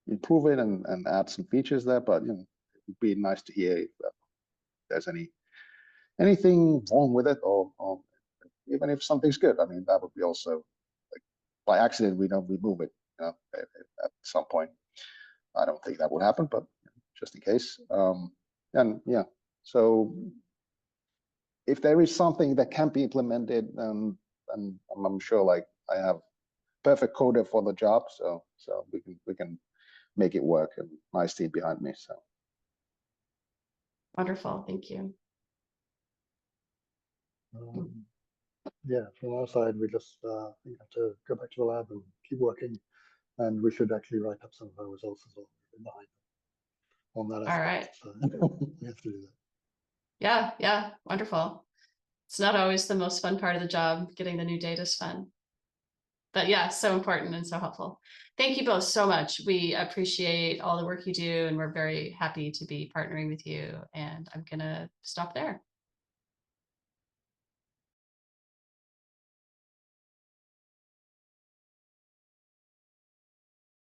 improve it and add some features there, but it'd be nice to hear if there's anything wrong with it, or even if something's good. I mean, that would be also, like, by accident we don't remove it, at some point. I don't think that would happen, but just in case. And yeah, so if there is something that can be implemented, and I'm sure, like, I have perfect coder for the job, so we can make it work, and nice team behind me. So wonderful, thank you. Yeah, from our side, we just have to go back to the lab and keep working, and we should actually write up some of our results as well behind on that aspect. All right. So we have to do that. Yeah, wonderful. It's not always the most fun part of the job. Getting the new data is fun. But yeah, so important and so helpful. Thank you both so much. We appreciate all the work you do, and we're very happy to be partnering with you. And I'm going to stop there.